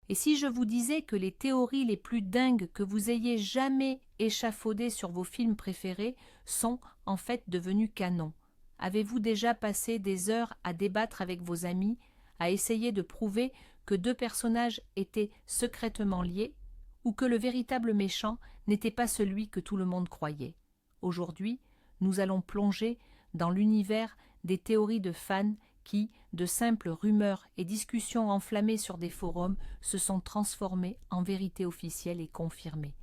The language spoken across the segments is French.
Et si je vous disais que les théories les plus dingues que vous ayez jamais échafaudées sur vos films préférés sont en fait devenues canon? Avez-vous déjà passé des heures à débattre avec vos amis, à essayer de prouver que deux personnages étaient secrètement liés, ou que le véritable méchant n'était pas celui que tout le monde croyait? Aujourd'hui, nous allons plonger dans l'univers des théories de fans qui, de simples rumeurs et discussions enflammées sur des forums, se sont transformées en vérité officielle et confirmée.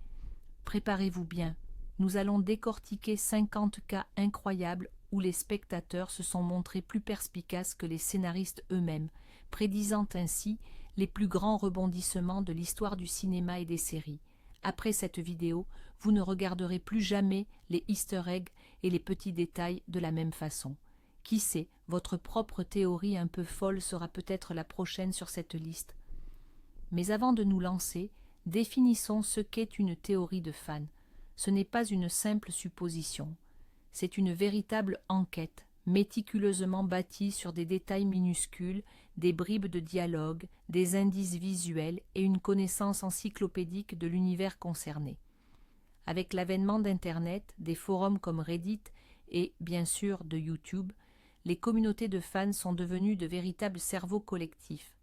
Préparez-vous bien, nous allons décortiquer 50 cas incroyables où les spectateurs se sont montrés plus perspicaces que les scénaristes eux-mêmes, prédisant ainsi les plus grands rebondissements de l'histoire du cinéma et des séries. Après cette vidéo, vous ne regarderez plus jamais les easter eggs et les petits détails de la même façon. Qui sait, votre propre théorie un peu folle sera peut-être la prochaine sur cette liste. Mais avant de nous lancer, définissons ce qu'est une théorie de fan. Ce n'est pas une simple supposition. C'est une véritable enquête, méticuleusement bâtie sur des détails minuscules, des bribes de dialogue, des indices visuels et une connaissance encyclopédique de l'univers concerné. Avec l'avènement d'Internet, des forums comme Reddit et, bien sûr, de YouTube, les communautés de fans sont devenues de véritables cerveaux collectifs.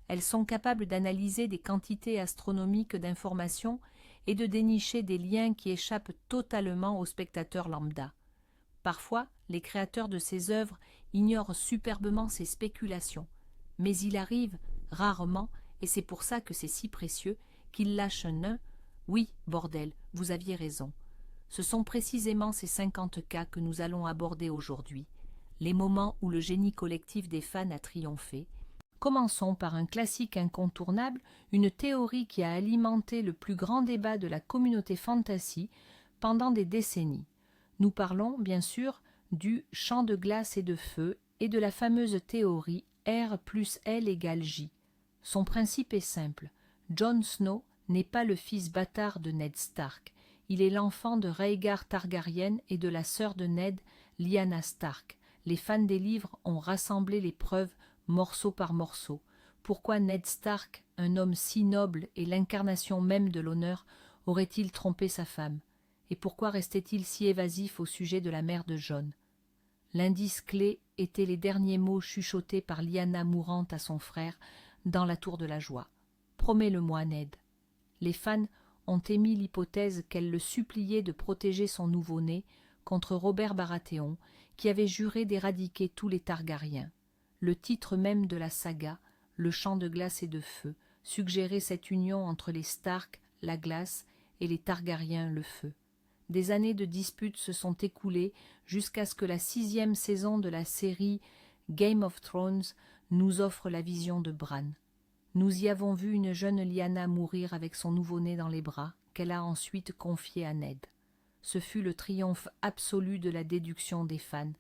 Elles sont capables d'analyser des quantités astronomiques d'informations et de dénicher des liens qui échappent totalement aux spectateurs lambda. Parfois, les créateurs de ces œuvres ignorent superbement ces spéculations, mais il arrive, rarement, et c'est pour ça que c'est si précieux, qu'ils lâchent un « Oui, bordel, vous aviez raison ». Ce sont précisément ces 50 cas que nous allons aborder aujourd'hui, les moments où le génie collectif des fans a triomphé. Commençons par un classique incontournable, une théorie qui a alimenté le plus grand débat de la communauté fantasy pendant des décennies. Nous parlons, bien sûr, du champ de glace et de feu et de la fameuse théorie R plus L égale J. Son principe est simple. Jon Snow n'est pas le fils bâtard de Ned Stark. Il est l'enfant de Rhaegar Targaryen et de la sœur de Ned, Lyanna Stark. Les fans des livres ont rassemblé les preuves morceau par morceau. Pourquoi Ned Stark, un homme si noble et l'incarnation même de l'honneur, aurait-il trompé sa femme? Et pourquoi restait-il si évasif au sujet de la mère de Jon? L'indice clé était les derniers mots chuchotés par Lyanna mourante à son frère dans la tour de la joie. « Promets-le-moi, Ned ». Les fans ont émis l'hypothèse qu'elle le suppliait de protéger son nouveau-né contre Robert Baratheon, qui avait juré d'éradiquer tous les Targaryens. Le titre même de la saga, Le champ de glace et de feu, suggérait cette union entre les Stark, la glace, et les Targaryens, le feu. Des années de disputes se sont écoulées jusqu'à ce que la 6e saison de la série Game of Thrones nous offre la vision de Bran. Nous y avons vu une jeune Lyanna mourir avec son nouveau-né dans les bras, qu'elle a ensuite confié à Ned. Ce fut le triomphe absolu de la déduction des fans,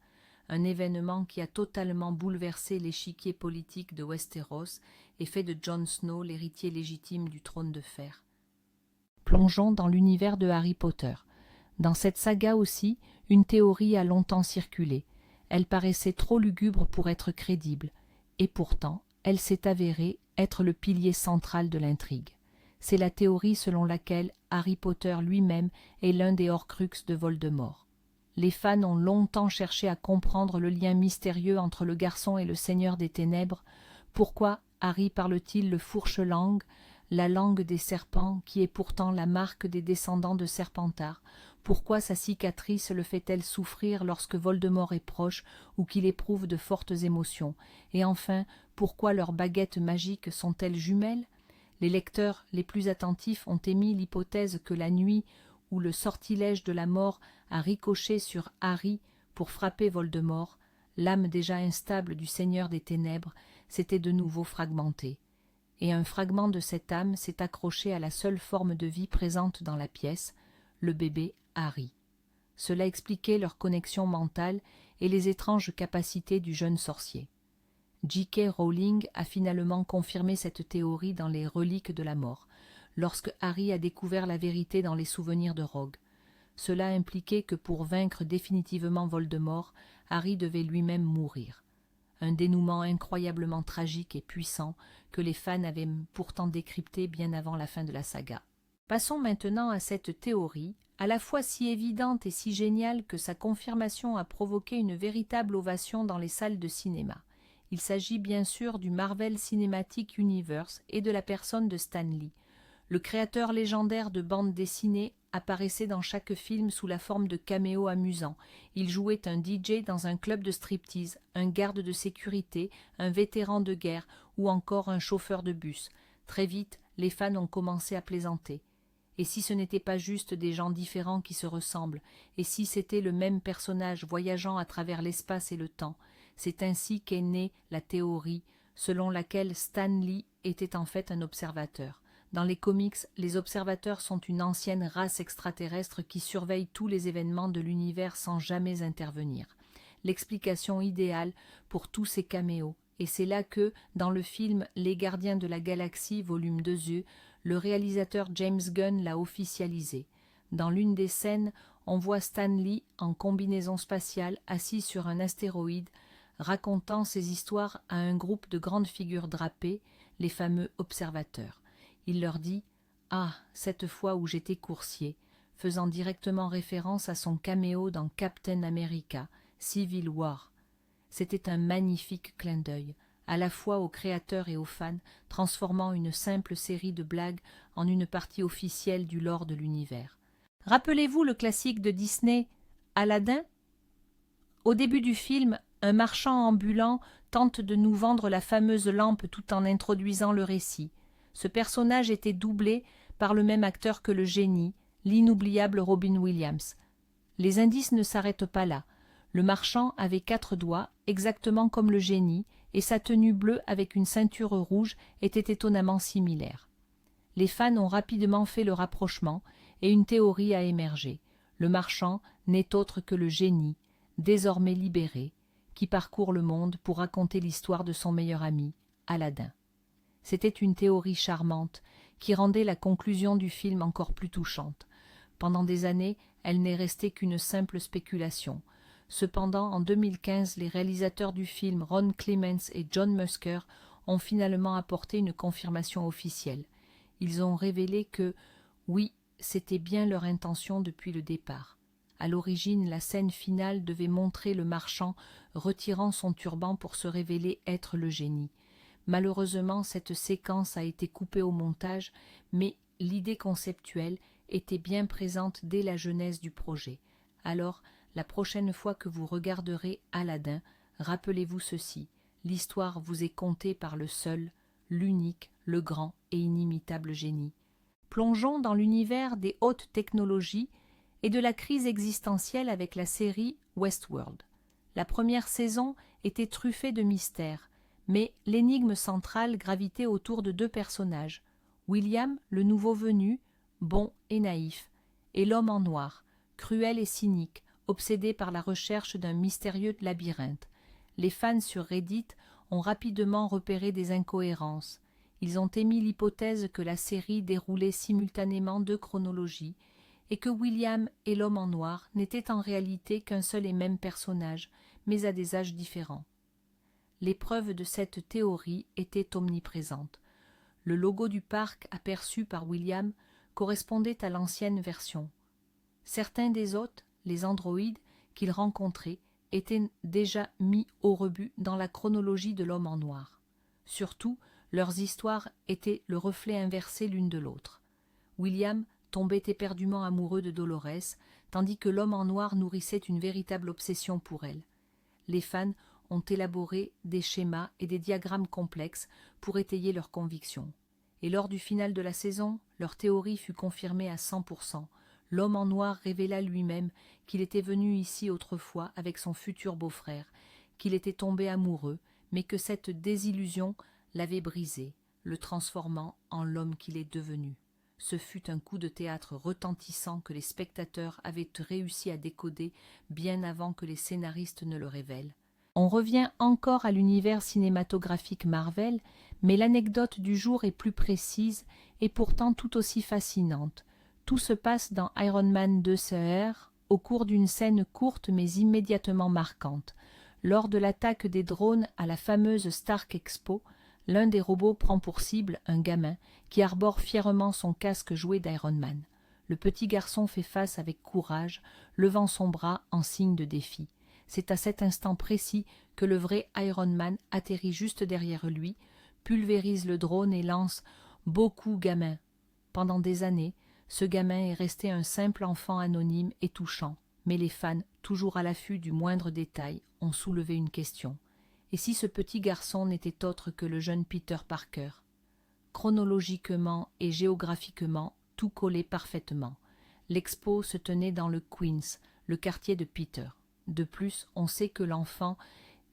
un événement qui a totalement bouleversé l'échiquier politique de Westeros et fait de Jon Snow l'héritier légitime du trône de fer. Plongeons dans l'univers de Harry Potter. Dans cette saga aussi, une théorie a longtemps circulé. Elle paraissait trop lugubre pour être crédible, et pourtant, elle s'est avérée être le pilier central de l'intrigue. C'est la théorie selon laquelle Harry Potter lui-même est l'un des Horcruxes de Voldemort. Les fans ont longtemps cherché à comprendre le lien mystérieux entre le garçon et le Seigneur des Ténèbres. Pourquoi Harry parle-t-il le fourche-langue, la langue des serpents, qui est pourtant la marque des descendants de Serpentard? Pourquoi sa cicatrice le fait-elle souffrir lorsque Voldemort est proche ou qu'il éprouve de fortes émotions? Et enfin, pourquoi leurs baguettes magiques sont-elles jumelles? Les lecteurs les plus attentifs ont émis l'hypothèse que la nuit où le sortilège de la mort a ricoché sur Harry pour frapper Voldemort, l'âme déjà instable du Seigneur des Ténèbres s'était de nouveau fragmentée. Et un fragment de cette âme s'est accroché à la seule forme de vie présente dans la pièce, le bébé Harry. Cela expliquait leur connexion mentale et les étranges capacités du jeune sorcier. J.K. Rowling a finalement confirmé cette théorie dans les Reliques de la mort, lorsque Harry a découvert la vérité dans les souvenirs de Rogue. Cela impliquait que pour vaincre définitivement Voldemort, Harry devait lui-même mourir. un dénouement incroyablement tragique et puissant que les fans avaient pourtant décrypté bien avant la fin de la saga. Passons maintenant à cette théorie, à la fois si évidente et si géniale que sa confirmation a provoqué une véritable ovation dans les salles de cinéma. Il s'agit bien sûr du Marvel Cinematic Universe et de la personne de Stan Lee. Le créateur légendaire de bandes dessinées apparaissait dans chaque film sous la forme de caméos amusants. Il jouait un DJ dans un club de striptease, un garde de sécurité, un vétéran de guerre ou encore un chauffeur de bus. Très vite, les fans ont commencé à plaisanter. Et si ce n'était pas juste des gens différents qui se ressemblent, et si c'était le même personnage voyageant à travers l'espace et le temps, c'est ainsi qu'est née la théorie selon laquelle Stan Lee était en fait un observateur. Dans les comics, les observateurs sont une ancienne race extraterrestre qui surveille tous les événements de l'univers sans jamais intervenir. L'explication idéale pour tous ces caméos, et c'est là que, dans le film Les Gardiens de la Galaxie, volume 2, le réalisateur James Gunn l'a officialisé. Dans l'une des scènes, on voit Stan Lee en combinaison spatiale assis sur un astéroïde, racontant ses histoires à un groupe de grandes figures drapées, les fameux observateurs. Il leur dit « Ah, cette fois où j'étais coursier », faisant directement référence à son caméo dans Captain America, Civil War. C'était un magnifique clin d'œil, à la fois aux créateurs et aux fans, transformant une simple série de blagues en une partie officielle du lore de l'univers. Rappelez-vous le classique de Disney, Aladdin ? Au début du film, un marchand ambulant tente de nous vendre la fameuse lampe tout en introduisant le récit. Ce personnage était doublé par le même acteur que le génie, l'inoubliable Robin Williams. Les indices ne s'arrêtent pas là. Le marchand avait 4 doigts, exactement comme le génie, et sa tenue bleue avec une ceinture rouge était étonnamment similaire. Les fans ont rapidement fait le rapprochement, et une théorie a émergé. Le marchand n'est autre que le génie, désormais libéré, qui parcourt le monde pour raconter l'histoire de son meilleur ami, Aladdin. C'était une théorie charmante, qui rendait la conclusion du film encore plus touchante. Pendant des années, elle n'est restée qu'une simple spéculation. Cependant, en 2015, les réalisateurs du film, Ron Clements et John Musker, ont finalement apporté une confirmation officielle. Ils ont révélé que, oui, c'était bien leur intention depuis le départ. À l'origine, la scène finale devait montrer le marchand retirant son turban pour se révéler être le génie. Malheureusement, cette séquence a été coupée au montage, mais l'idée conceptuelle était bien présente dès la genèse du projet. Alors, la prochaine fois que vous regarderez Aladdin, rappelez-vous ceci, l'histoire vous est contée par le seul, l'unique, le grand et inimitable génie. Plongeons dans l'univers des hautes technologies et de la crise existentielle avec la série Westworld. La première saison était truffée de mystères, mais l'énigme centrale gravitait autour de 2 personnages, William, le nouveau venu, bon et naïf, et l'homme en noir, cruel et cynique, obsédé par la recherche d'un mystérieux labyrinthe. Les fans sur Reddit ont rapidement repéré des incohérences. Ils ont émis l'hypothèse que la série déroulait simultanément 2 chronologies et que William et l'homme en noir n'étaient en réalité qu'un seul et même personnage, mais à des âges différents. Les preuves de cette théorie étaient omniprésentes. Le logo du parc aperçu par William correspondait à l'ancienne version. Certains des hôtes, les androïdes qu'il rencontrait, étaient déjà mis au rebut dans la chronologie de l'homme en noir. Surtout, leurs histoires étaient le reflet inversé l'une de l'autre. William tombait éperdument amoureux de Dolores, tandis que l'homme en noir nourrissait une véritable obsession pour elle. Les fans ont élaboré des schémas et des diagrammes complexes pour étayer leurs convictions. Et lors du final de la saison, leur théorie fut confirmée à 100%. L'homme en noir révéla lui-même qu'il était venu ici autrefois avec son futur beau-frère, qu'il était tombé amoureux, mais que cette désillusion l'avait brisé, le transformant en l'homme qu'il est devenu. Ce fut un coup de théâtre retentissant que les spectateurs avaient réussi à décoder bien avant que les scénaristes ne le révèlent. On revient encore à l'univers cinématographique Marvel, mais l'anecdote du jour est plus précise et pourtant tout aussi fascinante. Tout se passe dans Iron Man 2 CR, au cours d'une scène courte mais immédiatement marquante. Lors de l'attaque des drones à la fameuse Stark Expo, l'un des robots prend pour cible un gamin qui arbore fièrement son casque joué d'Iron Man. Le petit garçon fait face avec courage, levant son bras en signe de défi. C'est à cet instant précis que le vrai Iron Man atterrit juste derrière lui, pulvérise le drone et lance « Beaucoup, gamin !» Pendant des années, ce gamin est resté un simple enfant anonyme et touchant, mais les fans, toujours à l'affût du moindre détail, ont soulevé une question. Et si ce petit garçon n'était autre que le jeune Peter Parker? Chronologiquement et géographiquement, tout collait parfaitement. L'expo se tenait dans le Queens, le quartier de Peter. De plus, on sait que l'enfant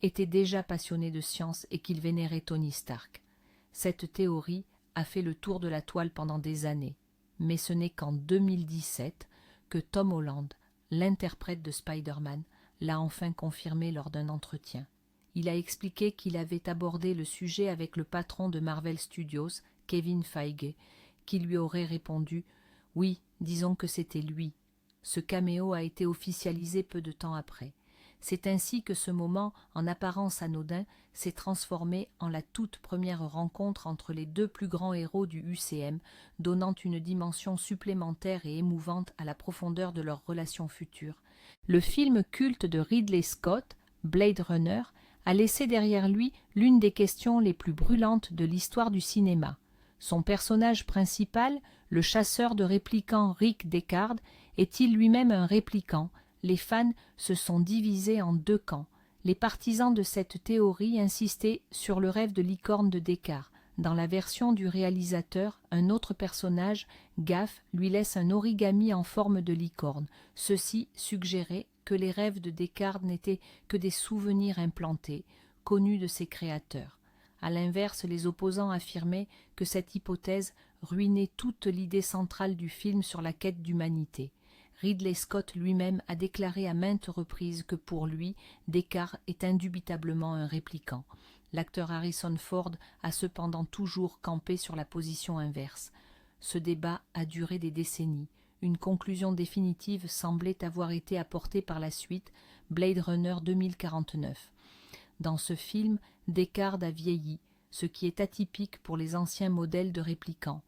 était déjà passionné de science et qu'il vénérait Tony Stark. Cette théorie a fait le tour de la toile pendant des années, mais ce n'est qu'en 2017 que Tom Holland, l'interprète de Spider-Man, l'a enfin confirmé lors d'un entretien. Il a expliqué qu'il avait abordé le sujet avec le patron de Marvel Studios, Kevin Feige, qui lui aurait répondu « Oui, disons que c'était lui ». Ce caméo a été officialisé peu de temps après. C'est ainsi que ce moment, en apparence anodin, s'est transformé en la toute première rencontre entre les deux plus grands héros du UCM, donnant une dimension supplémentaire et émouvante à la profondeur de leur relation future. Le film culte de Ridley Scott, Blade Runner, a laissé derrière lui l'une des questions les plus brûlantes de l'histoire du cinéma. Son personnage principal, le chasseur de réplicants Rick Deckard, est-il lui-même un réplicant? Les fans se sont divisés en deux camps. Les partisans de cette théorie insistaient sur le rêve de licorne de Deckard. Dans la version du réalisateur, un autre personnage, Gaff, lui laisse un origami en forme de licorne. Ceci suggérait que les rêves de Deckard n'étaient que des souvenirs implantés, connus de ses créateurs. À l'inverse, les opposants affirmaient que cette hypothèse ruinait toute l'idée centrale du film sur la quête d'humanité. Ridley Scott lui-même a déclaré à maintes reprises que pour lui, Deckard est indubitablement un réplicant. L'acteur Harrison Ford a cependant toujours campé sur la position inverse. Ce débat a duré des décennies. Une conclusion définitive semblait avoir été apportée par la suite, Blade Runner 2049. Dans ce film, Deckard a vieilli, ce qui est atypique pour les anciens modèles de réplicants.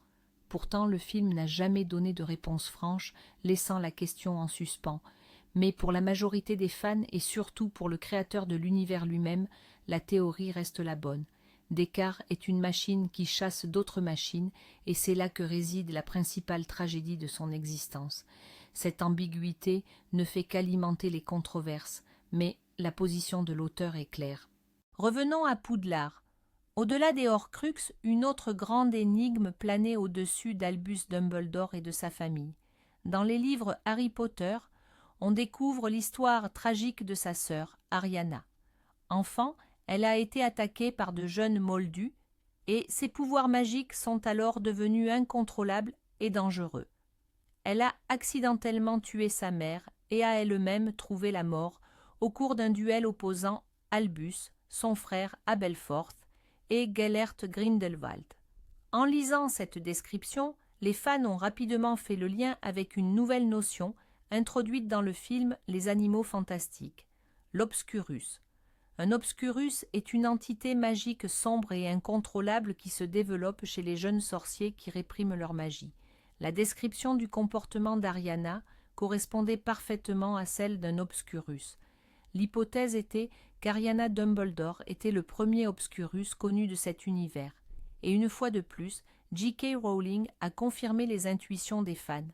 Pourtant, le film n'a jamais donné de réponse franche, laissant la question en suspens. Mais pour la majorité des fans et surtout pour le créateur de l'univers lui-même, la théorie reste la bonne. Deckard est une machine qui chasse d'autres machines, et c'est là que réside la principale tragédie de son existence. Cette ambiguïté ne fait qu'alimenter les controverses, mais la position de l'auteur est claire. Revenons à Poudlard. Au-delà des Horcruxes, une autre grande énigme planait au-dessus d'Albus Dumbledore et de sa famille. Dans les livres Harry Potter, on découvre l'histoire tragique de sa sœur, Ariana. Enfant, elle a été attaquée par de jeunes moldus, et ses pouvoirs magiques sont alors devenus incontrôlables et dangereux. Elle a accidentellement tué sa mère et a elle-même trouvé la mort au cours d'un duel opposant Albus, son frère Aberforth, et Gellert Grindelwald. En lisant cette description, les fans ont rapidement fait le lien avec une nouvelle notion introduite dans le film Les Animaux Fantastiques, l'Obscurus. Un Obscurus est une entité magique sombre et incontrôlable qui se développe chez les jeunes sorciers qui répriment leur magie. La description du comportement d'Ariana correspondait parfaitement à celle d'un Obscurus. L'hypothèse était qu'Ariana Dumbledore était le premier Obscurus connu de cet univers. Et une fois de plus, J.K. Rowling a confirmé les intuitions des fans.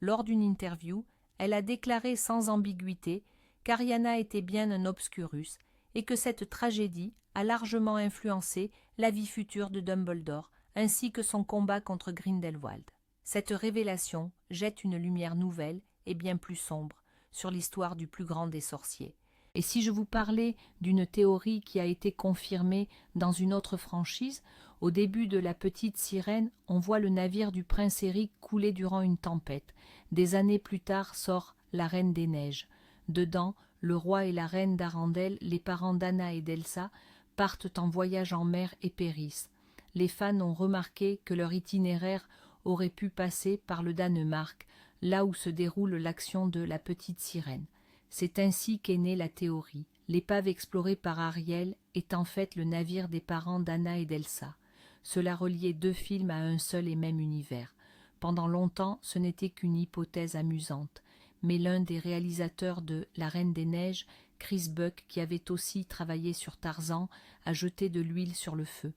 Lors d'une interview, elle a déclaré sans ambiguïté qu'Ariana était bien un Obscurus et que cette tragédie a largement influencé la vie future de Dumbledore ainsi que son combat contre Grindelwald. Cette révélation jette une lumière nouvelle et bien plus sombre sur l'histoire du plus grand des sorciers. Et si je vous parlais d'une théorie qui a été confirmée dans une autre franchise, au début de La Petite Sirène, on voit le navire du prince Eric couler durant une tempête. Des années plus tard sort La Reine des Neiges. Dedans, le roi et la reine d'Arendelle, les parents d'Anna et d'Elsa, partent en voyage en mer et périssent. Les fans ont remarqué que leur itinéraire aurait pu passer par le Danemark, là où se déroule l'action de La Petite Sirène. C'est ainsi qu'est née la théorie. L'épave explorée par Ariel est en fait le navire des parents d'Anna et d'Elsa. Cela reliait deux films à un seul et même univers. Pendant longtemps, ce n'était qu'une hypothèse amusante, mais l'un des réalisateurs de La Reine des Neiges, Chris Buck, qui avait aussi travaillé sur Tarzan, a jeté de l'huile sur le feu.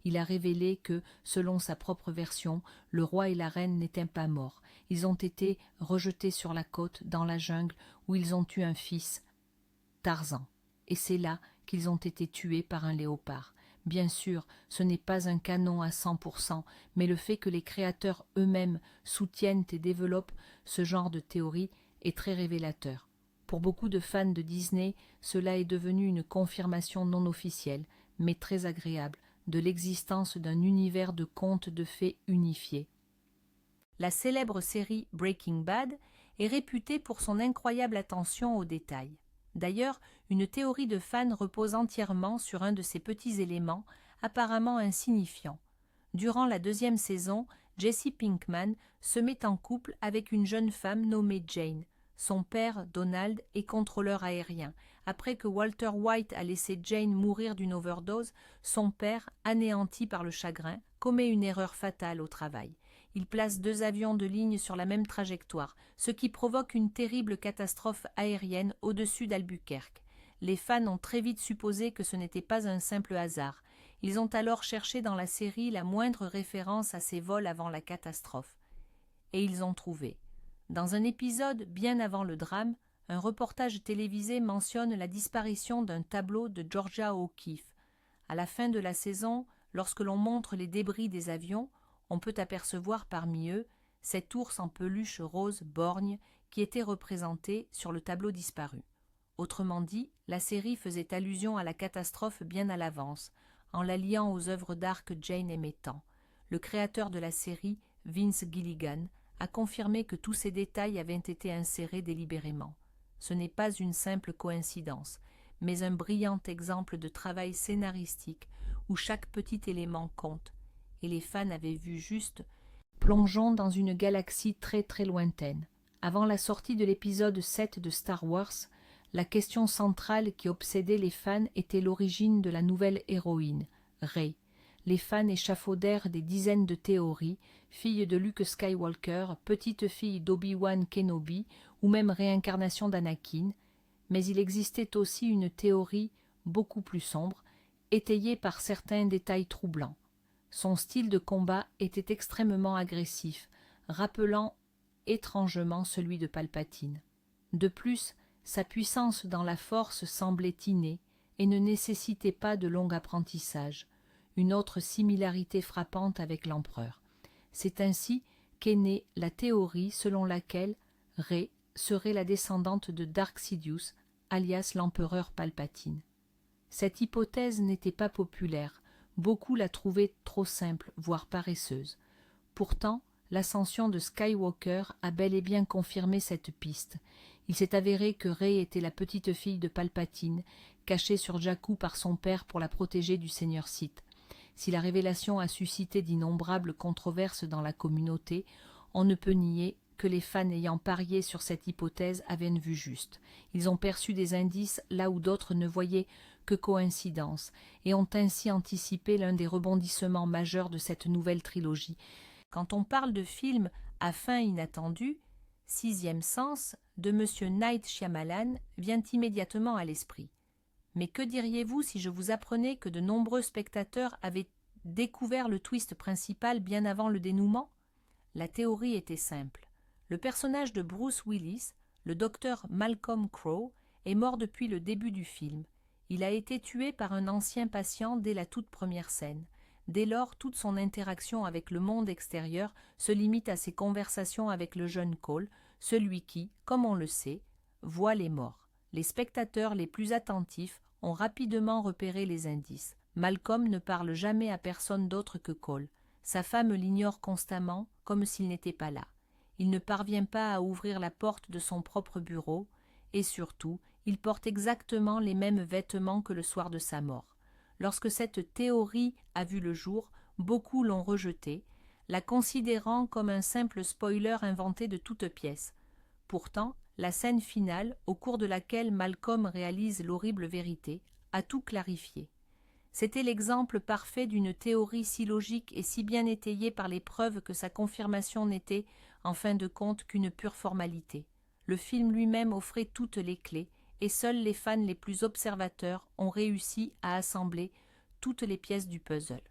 Il a révélé que, selon sa propre version, le roi et la reine n'étaient pas morts. Ils ont été rejetés sur la côte, dans la jungle, où ils ont eu un fils, Tarzan. Et c'est là qu'ils ont été tués par un léopard. Bien sûr, ce n'est pas un canon à 100%, mais le fait que les créateurs eux-mêmes soutiennent et développent ce genre de théorie est très révélateur. Pour beaucoup de fans de Disney, cela est devenu une confirmation non officielle, mais très agréable, de l'existence d'un univers de contes de fées unifié. La célèbre série Breaking Bad est réputée pour son incroyable attention aux détails. D'ailleurs, une théorie de fans repose entièrement sur un de ces petits éléments, apparemment insignifiants. Durant la 2e saison, Jesse Pinkman se met en couple avec une jeune femme nommée Jane. Son père, Donald, est contrôleur aérien. Après que Walter White a laissé Jane mourir d'une overdose, son père, anéanti par le chagrin, commet une erreur fatale au travail. Il place 2 avions de ligne sur la même trajectoire, ce qui provoque une terrible catastrophe aérienne au-dessus d'Albuquerque. Les fans ont très vite supposé que ce n'était pas un simple hasard. Ils ont alors cherché dans la série la moindre référence à ces vols avant la catastrophe. Et ils ont trouvé. Dans un épisode bien avant le drame, un reportage télévisé mentionne la disparition d'un tableau de Georgia O'Keeffe. À la fin de la saison, lorsque l'on montre les débris des avions, on peut apercevoir parmi eux cet ours en peluche rose borgne qui était représenté sur le tableau disparu. Autrement dit, la série faisait allusion à la catastrophe bien à l'avance, en la liant aux œuvres d'art que Jane aimait tant. Le créateur de la série, Vince Gilligan, a confirmé que tous ces détails avaient été insérés délibérément. Ce n'est pas une simple coïncidence, mais un brillant exemple de travail scénaristique où chaque petit élément compte. Et les fans avaient vu juste « Plongeons dans une galaxie très très lointaine ». Avant la sortie de l'épisode 7 de Star Wars, la question centrale qui obsédait les fans était l'origine de la nouvelle héroïne, Rey. Les fans échafaudèrent des dizaines de théories, fille de Luke Skywalker, petite fille d'Obi-Wan Kenobi ou même réincarnation d'Anakin, mais il existait aussi une théorie beaucoup plus sombre, étayée par certains détails troublants. Son style de combat était extrêmement agressif, rappelant étrangement celui de Palpatine. De plus, sa puissance dans la force semblait innée et ne nécessitait pas de long apprentissage. Une autre similarité frappante avec l'empereur. C'est ainsi qu'est née la théorie selon laquelle Rey serait la descendante de Dark Sidious, alias l'empereur Palpatine. Cette hypothèse n'était pas populaire, beaucoup la trouvaient trop simple, voire paresseuse. Pourtant, l'ascension de Skywalker a bel et bien confirmé cette piste. Il s'est avéré que Rey était la petite fille de Palpatine, cachée sur Jakku par son père pour la protéger du Seigneur Sith. Si la révélation a suscité d'innombrables controverses dans la communauté, on ne peut nier que les fans ayant parié sur cette hypothèse avaient une vue juste. Ils ont perçu des indices là où d'autres ne voyaient que coïncidence, et ont ainsi anticipé l'un des rebondissements majeurs de cette nouvelle trilogie. Quand on parle de films à fin inattendue, Sixième Sens de M. Night Shyamalan vient immédiatement à l'esprit. Mais que diriez-vous si je vous apprenais que de nombreux spectateurs avaient découvert le twist principal bien avant le dénouement? La théorie était simple. Le personnage de Bruce Willis, le docteur Malcolm Crowe, est mort depuis le début du film. Il a été tué par un ancien patient dès la toute première scène. Dès lors, toute son interaction avec le monde extérieur se limite à ses conversations avec le jeune Cole, celui qui, comme on le sait, voit les morts. Les spectateurs les plus attentifs ont rapidement repéré les indices. Malcolm ne parle jamais à personne d'autre que Cole. Sa femme l'ignore constamment, comme s'il n'était pas là. Il ne parvient pas à ouvrir la porte de son propre bureau, et surtout, il porte exactement les mêmes vêtements que le soir de sa mort. Lorsque cette théorie a vu le jour, beaucoup l'ont rejetée, la considérant comme un simple spoiler inventé de toutes pièces. Pourtant, la scène finale, au cours de laquelle Malcolm réalise l'horrible vérité, a tout clarifié. C'était l'exemple parfait d'une théorie si logique et si bien étayée par les preuves que sa confirmation n'était, en fin de compte, qu'une pure formalité. Le film lui-même offrait toutes les clés, et seuls les fans les plus observateurs ont réussi à assembler toutes les pièces du puzzle.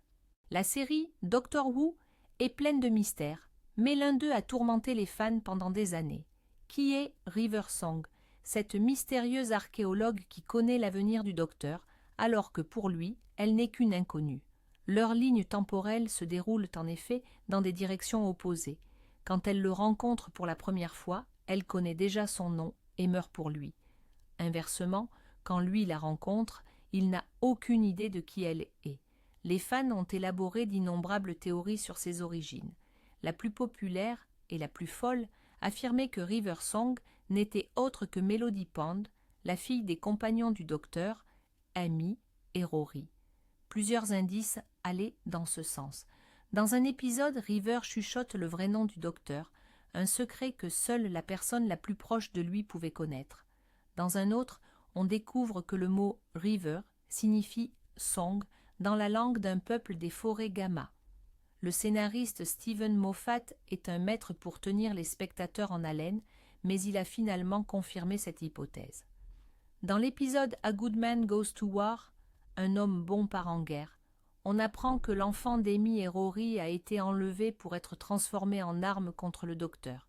La série Doctor Who est pleine de mystères, mais l'un d'eux a tourmenté les fans pendant des années. Qui est River Song, cette mystérieuse archéologue qui connaît l'avenir du Docteur, alors que pour lui, elle n'est qu'une inconnue. Leurs lignes temporelles se déroulent en effet dans des directions opposées. Quand elle le rencontre pour la première fois, elle connaît déjà son nom et meurt pour lui. Inversement, quand lui la rencontre, il n'a aucune idée de qui elle est. Les fans ont élaboré d'innombrables théories sur ses origines. La plus populaire et la plus folle affirmait que River Song n'était autre que Melody Pond, la fille des compagnons du Docteur, Amy et Rory. Plusieurs indices allaient dans ce sens. Dans un épisode, River chuchote le vrai nom du Docteur, un secret que seule la personne la plus proche de lui pouvait connaître. Dans un autre, on découvre que le mot « river » signifie « song » dans la langue d'un peuple des forêts Gamma. Le scénariste Steven Moffat est un maître pour tenir les spectateurs en haleine, mais il a finalement confirmé cette hypothèse. Dans l'épisode A Good Man Goes to War, un homme bon part en guerre, on apprend que l'enfant d'Amy et Rory a été enlevé pour être transformé en arme contre le Docteur.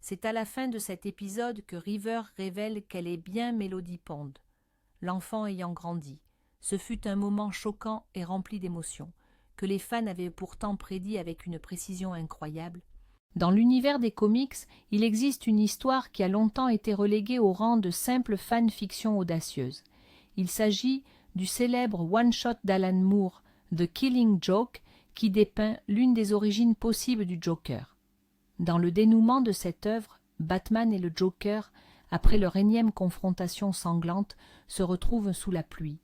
C'est à la fin de cet épisode que River révèle qu'elle est bien Melody Pond. L'enfant ayant grandi, ce fut un moment choquant et rempli d'émotions, que les fans avaient pourtant prédit avec une précision incroyable. Dans l'univers des comics, il existe une histoire qui a longtemps été reléguée au rang de simple fan-fiction audacieuse. Il s'agit du célèbre one-shot d'Alan Moore, The Killing Joke, qui dépeint l'une des origines possibles du Joker. Dans le dénouement de cette œuvre, Batman et le Joker, après leur énième confrontation sanglante, se retrouvent sous la pluie.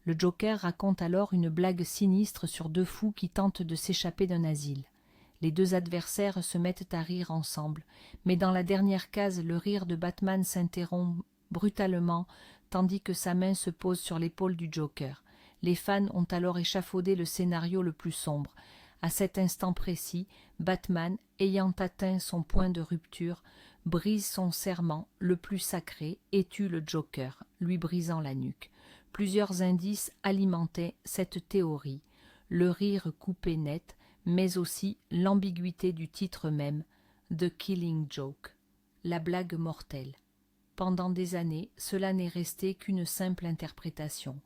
Le Joker raconte alors une blague sinistre sur deux fous qui tentent de s'échapper d'un asile. Les deux adversaires se mettent à rire ensemble, mais dans la dernière case, le rire de Batman s'interrompt brutalement, tandis que sa main se pose sur l'épaule du Joker. Les fans ont alors échafaudé le scénario le plus sombre. À cet instant précis, Batman, ayant atteint son point de rupture, brise son serment le plus sacré et tue le Joker, lui brisant la nuque. Plusieurs indices alimentaient cette théorie, le rire coupé net, mais aussi l'ambiguïté du titre même, The Killing Joke, la blague mortelle. Pendant des années, cela n'est resté qu'une simple interprétation,